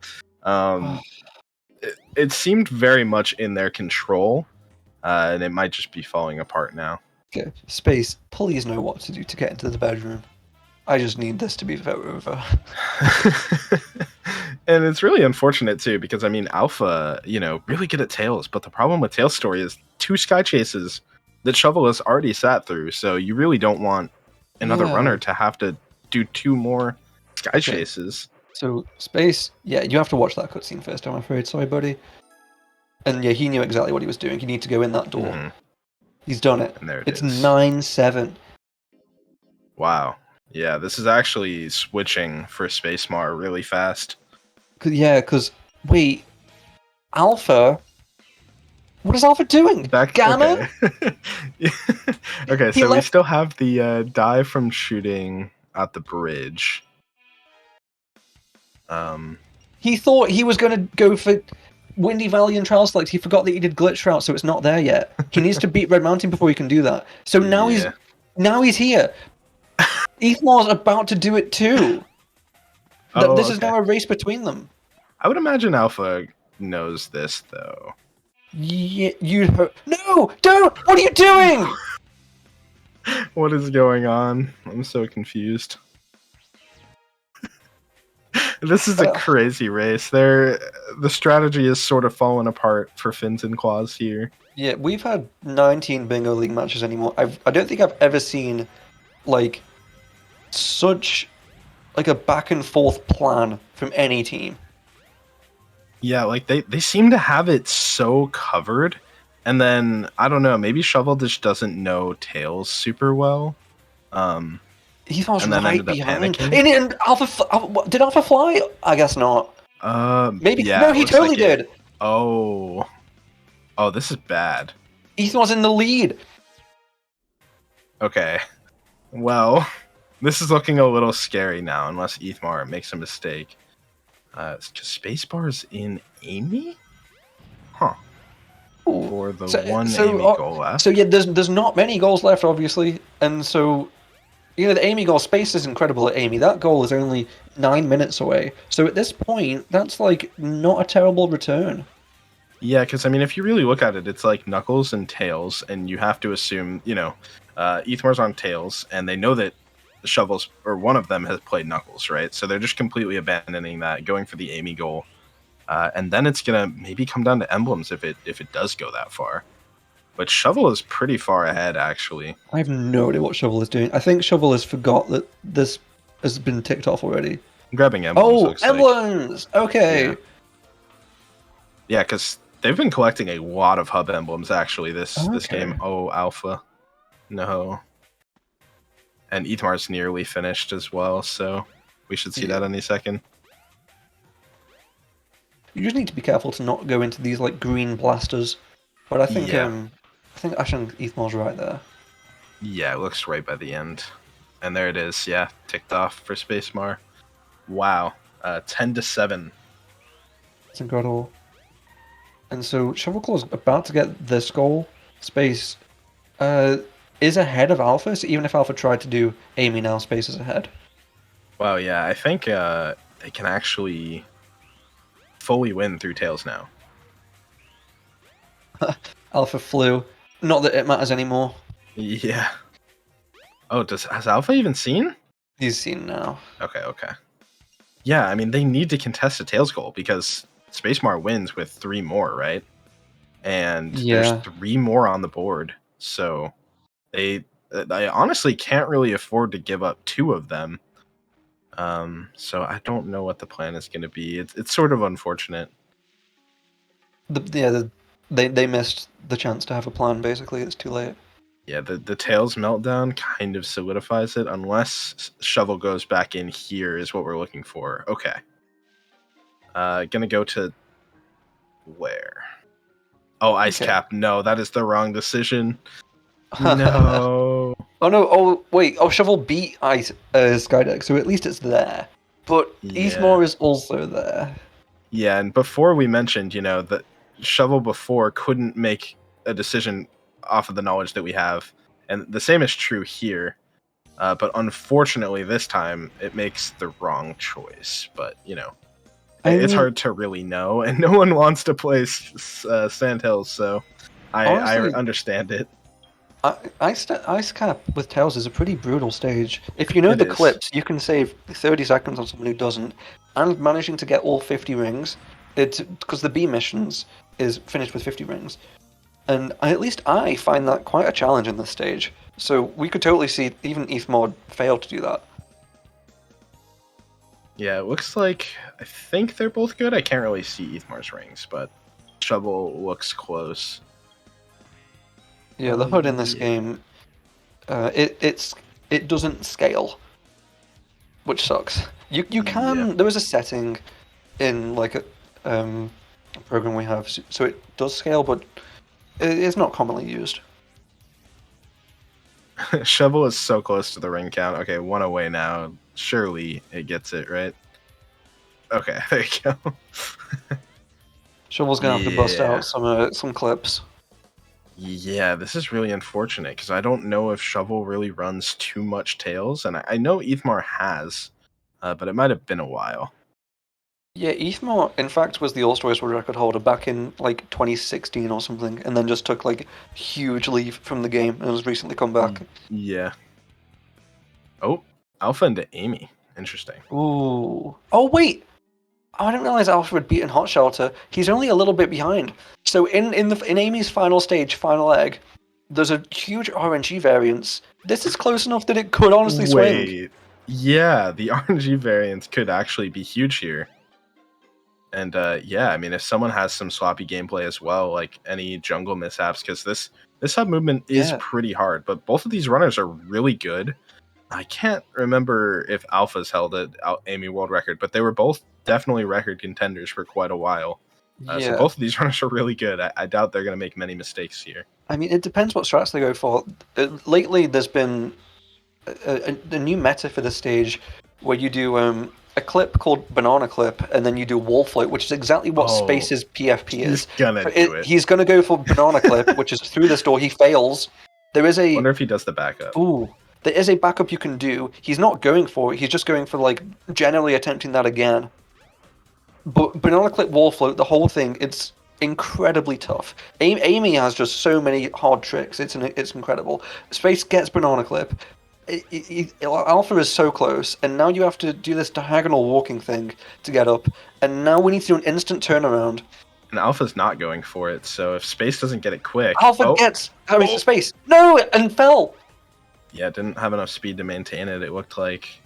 It seemed very much in their control, and it might just be falling apart now. Okay, Space, please know what to do to get into the bedroom. I just need this to be over. And it's really unfortunate too, because I mean, Alpha, really good at Tails, but the problem with Tails' story is 2 sky chases that Shovel has already sat through, so you really don't want another runner to have to do 2 more sky chases. So, Space, you have to watch that cutscene first, I'm afraid. Sorry, buddy. And yeah, he knew exactly what he was doing. He needed to go in that door. Mm-hmm. He's done it. And there it's is. 9-7. Wow. Yeah, this is actually switching for SpaceMar really fast. Because wait, Alpha? What is Alpha doing? Gamma? Okay, so we still have the dive from shooting at the bridge. He thought he was going to go for Windy Valley and Trial Select. He forgot that he did Glitch Route, so it's not there yet. He needs to beat Red Mountain before he can do that. So now he's here. Ethmar's about to do it too. This is now a race between them. I would imagine Alpha knows this, though. Yeah, no, don't! What are you doing? What is going on? I'm so confused. This is a crazy race. The strategy is sort of falling apart for Fins and Claws here. Yeah, we've had 19 Bingo League matches anymore. I don't think I've ever seen such a back and forth plan from any team. Yeah, they seem to have it so covered, and then I don't know, maybe Shovel just doesn't know Tails super well. He was right behind. And Alpha, did Alpha fly? I guess not. Maybe. Yeah, no, he totally did. Oh, this is bad. Ethan was in the lead. Okay, well, this is looking a little scary now, unless Ethmar makes a mistake. Because Spacebar's in Amy? Huh. Ooh. For the Amy goal left. So yeah, there's not many goals left, obviously. And so, the Amy goal, Space is incredible at Amy. That goal is only 9 minutes away. So at this point, that's not a terrible return. Yeah, because I mean, if you really look at it, it's like Knuckles and Tails, and you have to assume, Ethmar's on Tails, and they know that Shovels, or one of them, has played Knuckles, right? So they're just completely abandoning that, going for the Amy goal, and then it's gonna maybe come down to emblems if it does go that far. But Shovel is pretty far ahead, actually. I have no idea what Shovel is doing. I think Shovel has forgot that this has been ticked off already. I'm grabbing emblems. Emblems! Okay. Yeah, because they've been collecting a lot of hub emblems, actually, this game. Oh, Alpha. No. And Ethmar's nearly finished as well, so we should see that any second. You just need to be careful to not go into these green blasters. But I think Ethmar's right there. Yeah, it looks right by the end. And there it is, ticked off for SpaceMar. Wow. 10-7. It's incredible. And so Shovelclaw's about to get this goal. Space. is ahead of Alpha, so even if Alpha tried to do Amy now, Space is ahead. Wow, yeah, I think they can actually fully win through Tails now. Alpha flew. Not that it matters anymore. Yeah. Oh, has Alpha even seen? He's seen now. Okay. Yeah, I mean, they need to contest a Tails goal because SpaceMar wins with 3 more, right? And there's Yeah. 3 more on the board, so they honestly can't really afford to give up 2 of them. So I don't know what the plan is going to be. It's sort of unfortunate. They missed the chance to have a plan. Basically, it's too late. Yeah, the Tails meltdown kind of solidifies it, unless Shovel goes back in here is what we're looking for. Okay. Gonna go to where? Oh, Ice Okay. Cap. No, that is the wrong decision. No. Oh no! Oh wait! Oh, Shovel beat Skydeck, so at least it's there. But Yeah. Eastmore is also there. Yeah, and before we mentioned, that Shovel before couldn't make a decision off of the knowledge that we have, and the same is true here. But unfortunately, this time it makes the wrong choice. But I it's mean, hard to really know, and no one wants to play Sandhills, so I honestly, understand it. Ice Cap with Tails is a pretty brutal stage. If you know It the is. clips, you can save 30 seconds on someone who doesn't, and managing to get all 50 rings. It's because the B missions is finished with 50 rings, and at least I find that quite a challenge in this stage. So we could totally see even Ethmod fail to do that. Yeah, it looks like I think they're both good. I can't really see Ethmar's rings, but Shovel looks close. Yeah, the HUD in this Yeah. game, it doesn't scale, which sucks. You Yeah. can there is a setting in like a program we have, so it does scale, but it is not commonly used. Shovel is so close to the ring count. Okay, 1 away now. Surely it gets it, right? Okay, there you go. Shovel's gonna have to bust Yeah. out some clips. Yeah, this is really unfortunate because I don't know if Shovel really runs too much Tails, and I know Ethmar has, but it might have been a while. Yeah, Ethmore, in fact, was the All-Stars world record holder back in like 2016 or something, and then just took like huge leave from the game and has recently come back. Yeah. Oh, Alpha into Amy. Interesting. Ooh. Oh wait, I didn't realize Alpha had beaten Hot Shelter. He's only a little bit behind. So in Amy's final stage, final egg, there's a huge RNG variance. This is close enough that it could honestly swing. Wait. Yeah, the RNG variance could actually be huge here. And yeah, I mean, if someone has some sloppy gameplay as well, like any jungle mishaps, because this hub movement is Yeah. pretty hard, but both of these runners are really good. I can't remember if Alpha's held an Amy world record, but they were both definitely record contenders for quite a while. So Yeah. both of these runners are really good. I doubt they're going to make many mistakes here. I mean, it depends what strats they go for. Lately, there's been a new meta for this stage where you do a clip called Banana Clip, and then you do Wall Float, which is exactly what Oh, Space's PFP is. he's gonna do it. He's going to go for Banana Clip, which is through this door. He fails. There is a Wonder if he does the backup. there is a backup you can do. He's not going for it. He's just going for like generally attempting that again. But Banana Clip Wall Float, the whole thing, it's incredibly tough. Amy has just so many hard tricks. It's incredible. Space gets Banana Clip. Alpha is so close, and now you have to do this diagonal walking thing to get up. And now we need to do an instant turnaround. And Alpha's not going for it, so if Space doesn't get it quick... Alpha gets Space. No, and fell. Yeah, didn't have enough speed to maintain it, it looked like.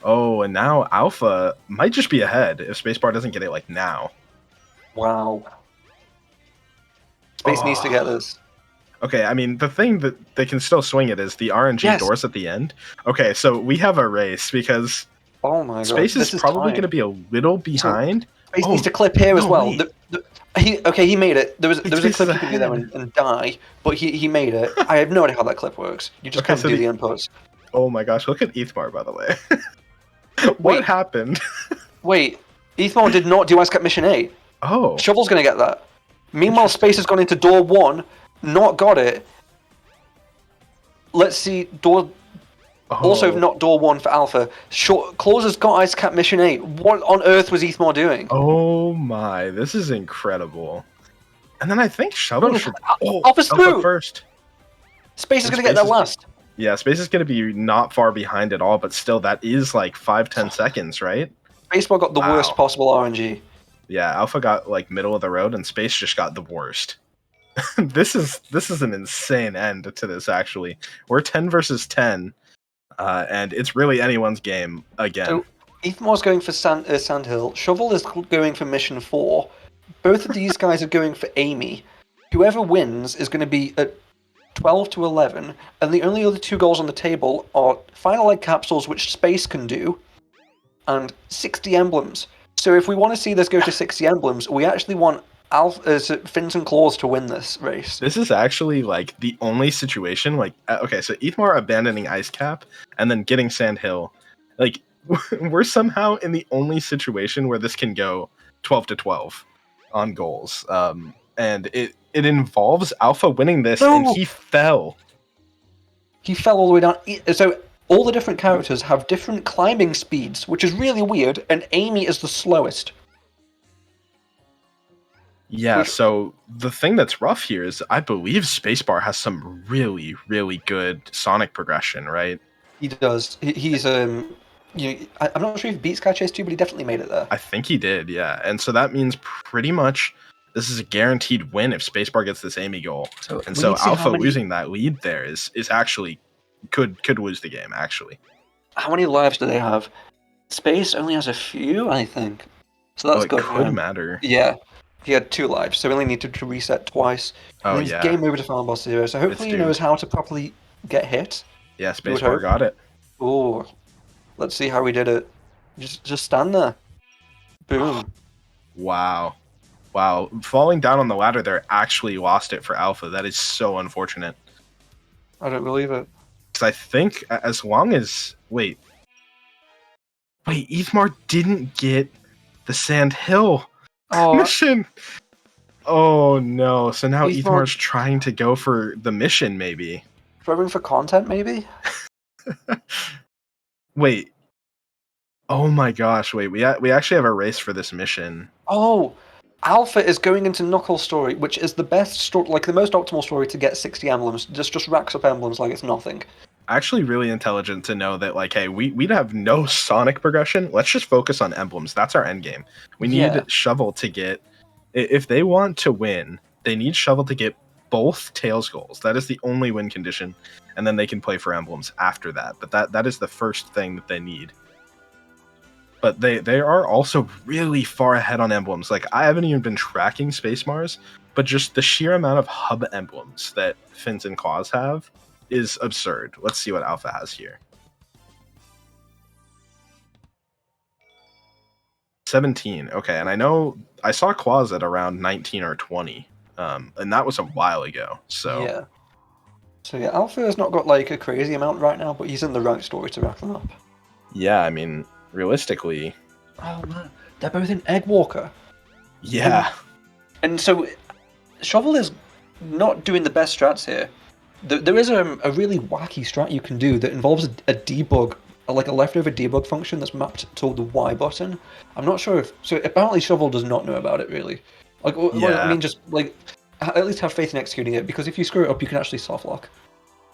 Oh, and now Alpha might just be ahead if Spacebar doesn't get it, like, now. Wow. Space needs to get this. Okay, I mean, the thing that they can still swing it is the RNG doors at the end. Okay, so we have a race because oh my god, Space is probably going to be a little behind. So Space needs to clip here as well. Wait. He made it. There was a clip Space you can do there and die, but he made it. I have no idea how that clip works. You just can't do the inputs. Oh my gosh, look at Ethmar, by the way. What happened? Wait, Ethmar did not do Ice Cap Mission 8. Oh. Shovel's going to get that. Meanwhile, Space has gone into door 1, not got it. let's see. Door also Oh, not door 1 for Alpha. Claus has got Ice Cap Mission 8. What on earth was Ethmar doing? oh my, this is incredible. And then I think Shuttle Oh, should. Oh, Alpha's Alpha through. first. Space is And going to get there Space is. last. Yeah, Space is going to be not far behind at all, but still, that is like 5-10 seconds, right? Baseball got the worst Wow. possible RNG. Yeah, Alpha got like middle of the road, and Space just got the worst. This is an insane end to this. Actually, we're 10 versus 10, and it's really anyone's game again. So Ethmar's going for Sandhill. Shovel is going for Mission 4. Both of these guys are going for Amy. Whoever wins is going to be at 12 to 11, and the only other 2 goals on the table are Final Egg Capsules, which Space can do, and 60 emblems. So if we want to see this go to 60 emblems, we actually want Fins and Claws to win this race. This is actually like the only situation. Like, okay, so Ethmar abandoning Ice Cap and then getting Sand Hill, like we're somehow in the only situation where this can go 12-12 on goals. And it involves Alpha winning this, and he fell. He fell all the way down. So all the different characters have different climbing speeds, which is really weird, and Amy is the slowest. Yeah, so the thing that's rough here is I believe SpaceMar has some really, really good Sonic progression, right? He does. He's I'm not sure if he beats Sky Chase 2, but he definitely made it there. I think he did, yeah. And so that means pretty much this is a guaranteed win if Spacebar gets this Amy goal. And so Alpha losing that lead there is actually could lose the game, actually. How many lives do they have? Space only has a few, I think. So that's good. It could matter. Yeah. He had 2 lives, so he only needed to reset twice. Oh, and yeah. Game over to Final Boss 0, so hopefully he knows how to properly get hit. Yeah, Spacebar got it. Oh, let's see how he did it. Just stand there. Boom. Wow. Wow. Falling down on the ladder there actually lost it for Alpha. That is so unfortunate. I don't believe it. Because I think as long as... Wait, Ethmar didn't get the Sand Hill mission. Oh no! So now Ethmar's trying to go for the mission, maybe. Throwing for content, maybe. Wait. Oh my gosh! Wait, we actually have a race for this mission. Oh, Alpha is going into Knuckles' story, which is the best story, like the most optimal story to get 60 emblems. Just racks up emblems like it's nothing. Actually, really intelligent to know that, like, hey, we'd have no Sonic progression. Let's just focus on emblems. That's our end game. We need Shovel to get. If they want to win, they need Shovel to get both Tails goals. That is the only win condition, and then they can play for emblems after that. But that is the first thing that they need. But they are also really far ahead on emblems. Like, I haven't even been tracking SpaceMars, but just the sheer amount of hub emblems that Fins and Claws have is absurd. Let's see what Alpha has here. 17. Okay, and I know I saw Claws at around 19 or 20, and that was a while ago. So yeah, Alpha has not got like a crazy amount right now, but he's in the right story to rack them up. Yeah, I mean, realistically. Oh man, they're both in Eggwalker. Yeah. And so Shovel is not doing the best strats here. There is a really wacky strat you can do that involves a debug, like a leftover debug function that's mapped to the Y button. I'm not sure if... So apparently Shovel does not know about it, really. Like, I mean, just, like, at least have faith in executing it, because if you screw it up, you can actually soft lock.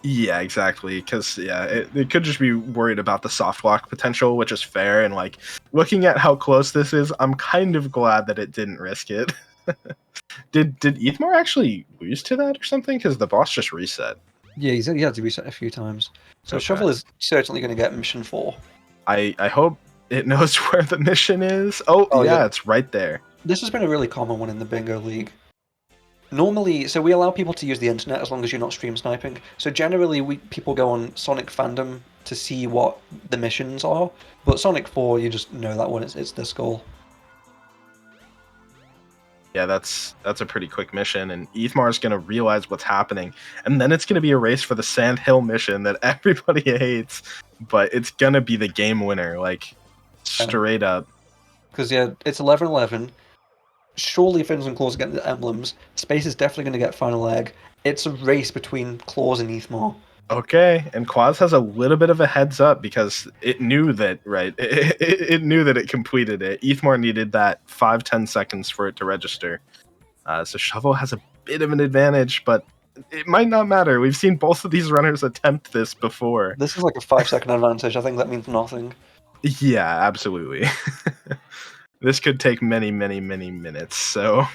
Yeah, exactly. Because, it could just be worried about the soft lock potential, which is fair. And, like, looking at how close this is, I'm kind of glad that it didn't risk it. Did Ethmar actually lose to that or something? Because the boss just reset. Yeah, he had to reset a few times. So okay. Shovel is certainly going to get mission 4. I hope it knows where the mission is. Oh yeah, it's right there. This has been a really common one in the Bingo League. Normally, so we allow people to use the internet as long as you're not stream sniping. So generally, people go on Sonic Fandom to see what the missions are. But Sonic 4, you just know that one. It's this goal. Yeah, that's a pretty quick mission, and Ethmar's going to realize what's happening, and then it's going to be a race for the Sand Hill mission that everybody hates, but it's going to be the game winner, like, straight up. Because, yeah, it's 11-11. Surely Fins and Claws get the emblems. Space is definitely going to get Final Egg. It's a race between Claws and Ethmar. Okay, and Quaz has a little bit of a heads up because it knew that, right? It knew that it completed it. Ethmar needed that 5-10 seconds for it to register. So Shovel has a bit of an advantage, but it might not matter. We've seen both of these runners attempt this before. This is like a 5-second advantage. I think that means nothing. Yeah, absolutely. This could take many, many, many minutes, so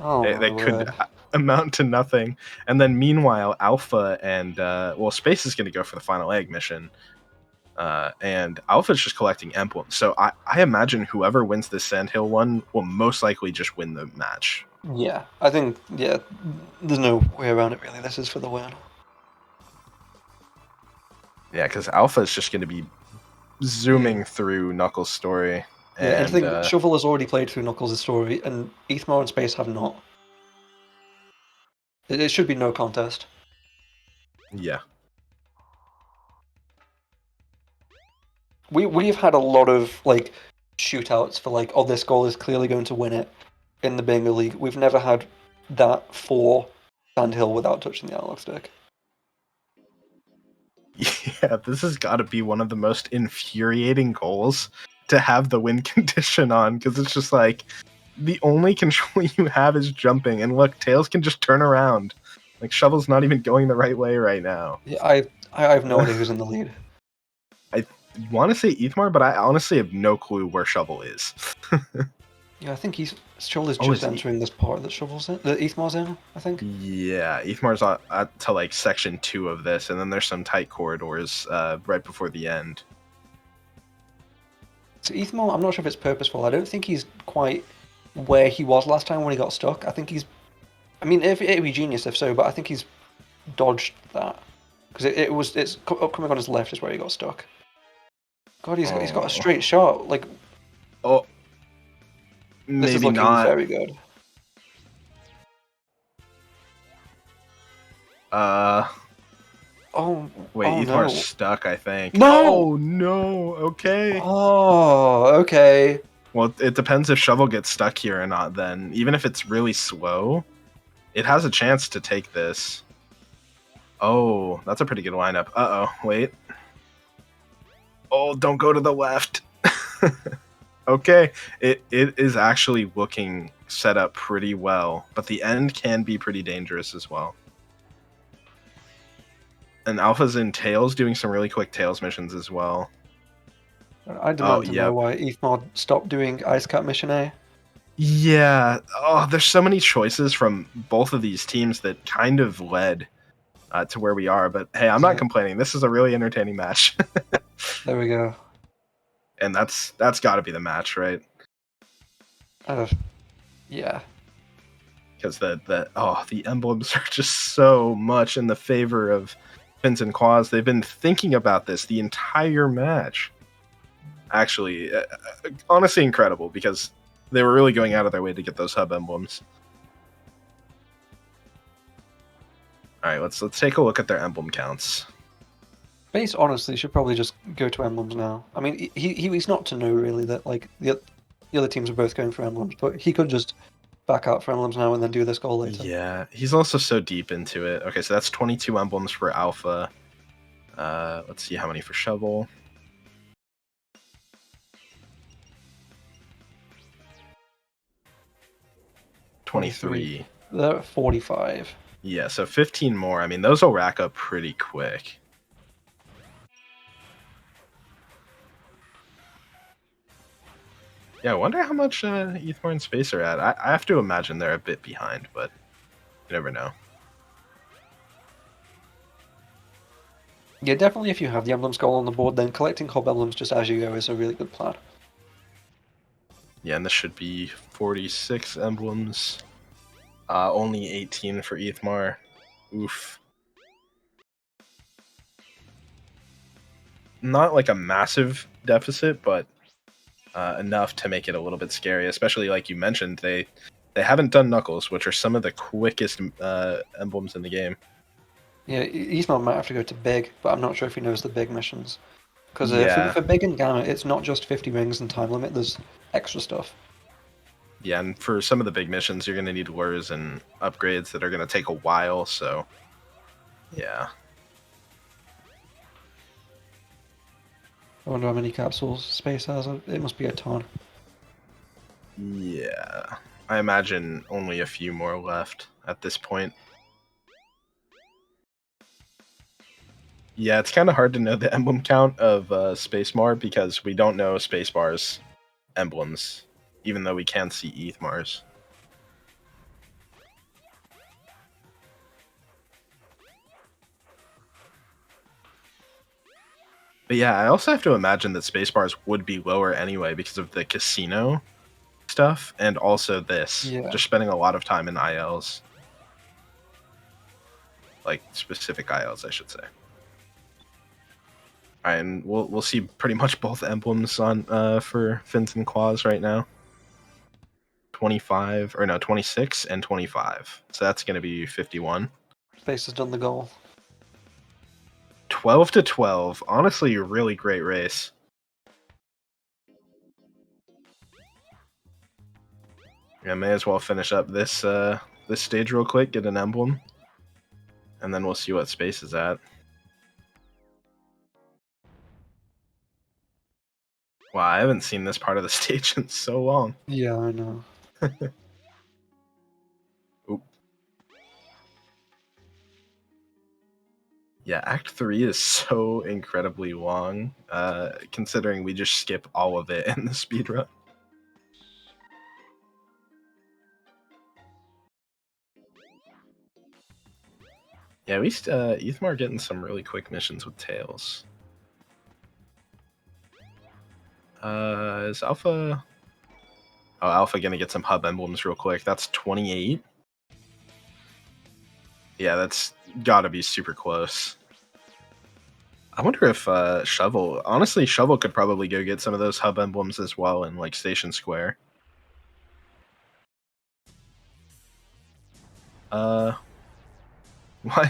Oh my that could word. amount to nothing. And then meanwhile, Alpha and Space is going to go for the final egg mission. And Alpha's just collecting emblems. So I imagine whoever wins this Sandhill one will most likely just win the match. Yeah, I think, yeah, there's no way around it really. This is for the win. Yeah, because Alpha is just going to be zooming through Knuckles' story. Yeah, and I think Shovel has already played through Knuckles' story, and Ethmar and Space have not. It should be no contest. Yeah. We've had a lot of like shootouts for like, oh, this goal is clearly going to win it in the Bingo League. We've never had that for Sandhill without touching the analog stick. Yeah, this has got to be one of the most infuriating goals to have the win condition on, because it's just like the only control you have is jumping, and look, Tails can just turn around. Like Shovel's not even going the right way right now. Yeah, I have no idea who's in the lead. I want to say Ethmar, but I honestly have no clue where Shovel is. Yeah, I think Shovel's Oh, just is he? entering this part that Shovel's in, that Ethmar's in, I think. Yeah, Ethmar's to like section 2 of this, and then there's some tight corridors right before the end. So Ethmar, I'm not sure if it's purposeful. I don't think he's quite where he was last time when he got stuck. I think he's, I mean, it'd be genius if so, but I think he's dodged that because it's coming on his left is where he got stuck. God, he's got a straight shot. Like, oh, this is maybe looking not. very good. Oh, Wait, oh Ethmar's no. stuck, I think. No! Oh no. Okay. Oh, okay. Well, it depends if Shovel gets stuck here or not. Then, even if it's really slow, it has a chance to take this. Oh, that's a pretty good lineup. Uh-oh, wait. Oh, don't go to the left. Okay, it is actually looking set up pretty well, but the end can be pretty dangerous as well. And Alpha's in Tails doing some really quick Tails missions as well. I demand to know why Ethmar stopped doing Ice Cap Mission A. Yeah. Oh, there's so many choices from both of these teams that kind of led to where we are. But hey, I'm not complaining. This is a really entertaining match. There we go. And that's got to be the match, right? Yeah. Because the emblems are just so much in the favor of Fins and Quaz. They've been thinking about this the entire match. Actually, honestly incredible, because they were really going out of their way to get those hub emblems. All right, let's take a look at their emblem counts. Base honestly should probably just go to emblems now. I mean, he's not to know really that like the other teams are both going for emblems, but he could just back out for emblems now and then do this goal later. Yeah, he's also so deep into it. Okay, so that's 22 emblems for Alpha. Let's see how many for Shovel. $23. They're at 45. Yeah, so 15 more. I mean, those will rack up pretty quick. Yeah, I wonder how much Ethmar and Space are at. I have to imagine they're a bit behind, but you never know. Yeah, definitely if you have the emblems goal on the board, then collecting hub emblems just as you go is a really good plan. Yeah, and this should be 46 emblems. Only 18 for Ethmar. Oof. Not like a massive deficit, but enough to make it a little bit scary. Especially like you mentioned, they haven't done Knuckles, which are some of the quickest emblems in the game. Yeah, Ethmar might have to go to Big, but I'm not sure if he knows the Big missions. Because for Big and Gamma, it's not just 50 rings and time limit, there's extra stuff. Yeah, and for some of the big missions, you're going to need lures and upgrades that are going to take a while, so yeah. I wonder how many capsules space has. It must be a ton. Yeah, I imagine only a few more left at this point. Yeah, it's kind of hard to know the emblem count of SpaceMar because we don't know SpaceMar's emblems, even though we can see ETHMar's. But yeah, I also have to imagine that Spacebars would be lower anyway because of the casino stuff and also this. Yeah. Just spending a lot of time in ILs. Like specific ILs, I should say. Alright, and we'll see pretty much both emblems on for fins and claws right now. 25 or no 26 and 25. So that's gonna be 51. Space has done the goal. 12 to 12. Honestly, a really great race. I may as well finish up this this stage real quick, get an emblem, and then we'll see what space is at. Wow, I haven't seen this part of the stage in so long. Yeah, I know. Oop. Yeah, Act 3 is so incredibly long, considering we just skip all of it in the speedrun. Yeah, at least Ethmar getting some really quick missions with Tails. Is Alpha... Oh, Alpha gonna get some hub emblems real quick. That's 28. Yeah, that's gotta be super close. I wonder if Shovel... Honestly, Shovel could probably go get some of those hub emblems as well in, like, Station Square. Why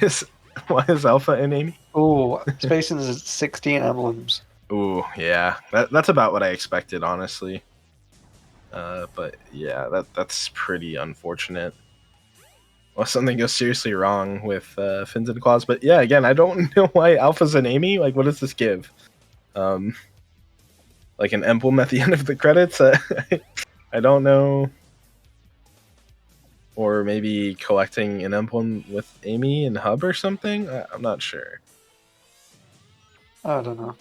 is Alpha in Amy? Oh, Space is 16 emblems. Ooh, yeah. That's about what I expected, honestly. But yeah, that's pretty unfortunate. Well, something goes seriously wrong with Fins and Claws. But yeah, again, I don't know why Alpha's an Amy. Like, what does this give? Like an emblem at the end of the credits? I don't know. Or maybe collecting an emblem with Amy and Hub or something? I'm not sure. I don't know.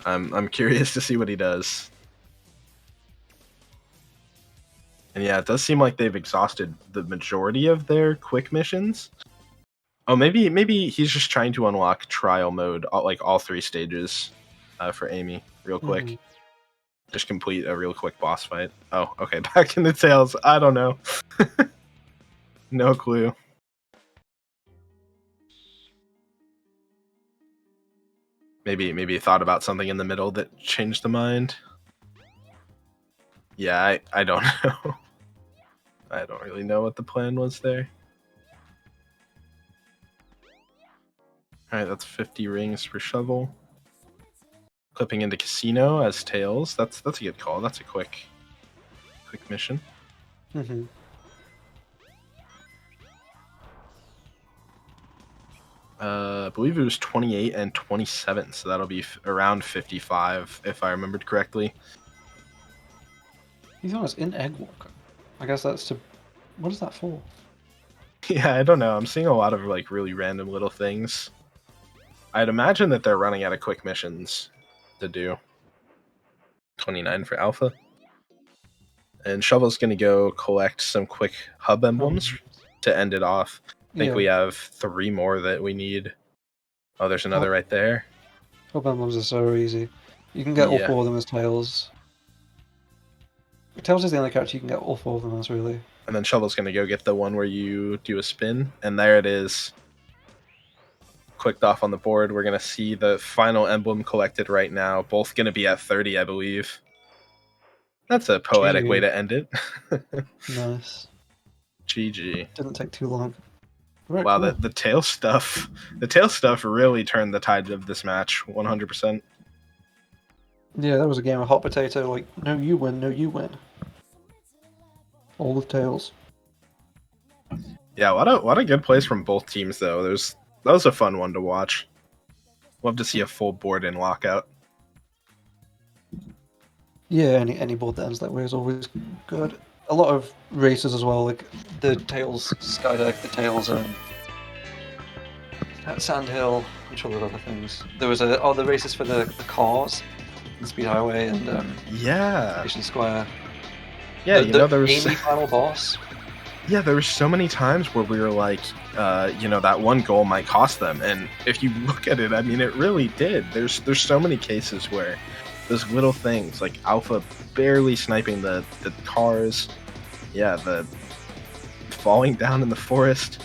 I'm curious to see what he does. And yeah, it does seem like they've exhausted the majority of their quick missions. Oh, maybe he's just trying to unlock trial mode, like all 3 stages, for Amy, real quick. Mm-hmm. Just complete a real quick boss fight. Oh, okay, back in the Tails. I don't know. No clue. Maybe he thought about something in the middle that changed the mind. Yeah, I don't know. I don't really know what the plan was there. Alright, that's 50 rings for Shovel. Clipping into Casino as Tails. That's a good call. That's a quick mission. Mm-hmm. I believe it was 28 and 27, so that'll be around 55 if I remembered correctly. He's almost in Egg Walker. I guess that's to... What is that for? Yeah, I don't know. I'm seeing a lot of like really random little things. I'd imagine that they're running out of quick missions to do. 29 for Alpha. And Shovel's going to go collect some quick hub emblems to end it off. I think we have 3 more that we need. Oh, there's another right there. Hub emblems are so easy. You can get all 4 of them as Tails. Tails is the only character you can get all 4 of them as, really. And then Shovel's going to go get the one where you do a spin. And there it is. Clicked off on the board. We're going to see the final emblem collected right now. Both going to be at 30, I believe. That's a poetic way to end it. Nice. GG. Didn't take too long. Very wow, cool. the tail stuff really turned the tide of this match 100%. Yeah, that was a game of hot potato, like, no you win, no you win. All with Tails. Yeah, what a good plays from both teams though. That was a fun one to watch. Love to see a full board in Lockout. Yeah, any board that ends that way is always good. A lot of races as well, like the Tails Skydeck, the Tails at Sandhill. I'm sure there are other things. There was the races for the cars, the Speed Highway and Yeah. Station Square. Yeah, The there was Amy final boss. yeah, there were so many times where we were like, that one goal might cost them, and if you look at it, I mean, it really did. There's so many cases where those little things like Alpha barely sniping the cars, yeah, the falling down in the forest.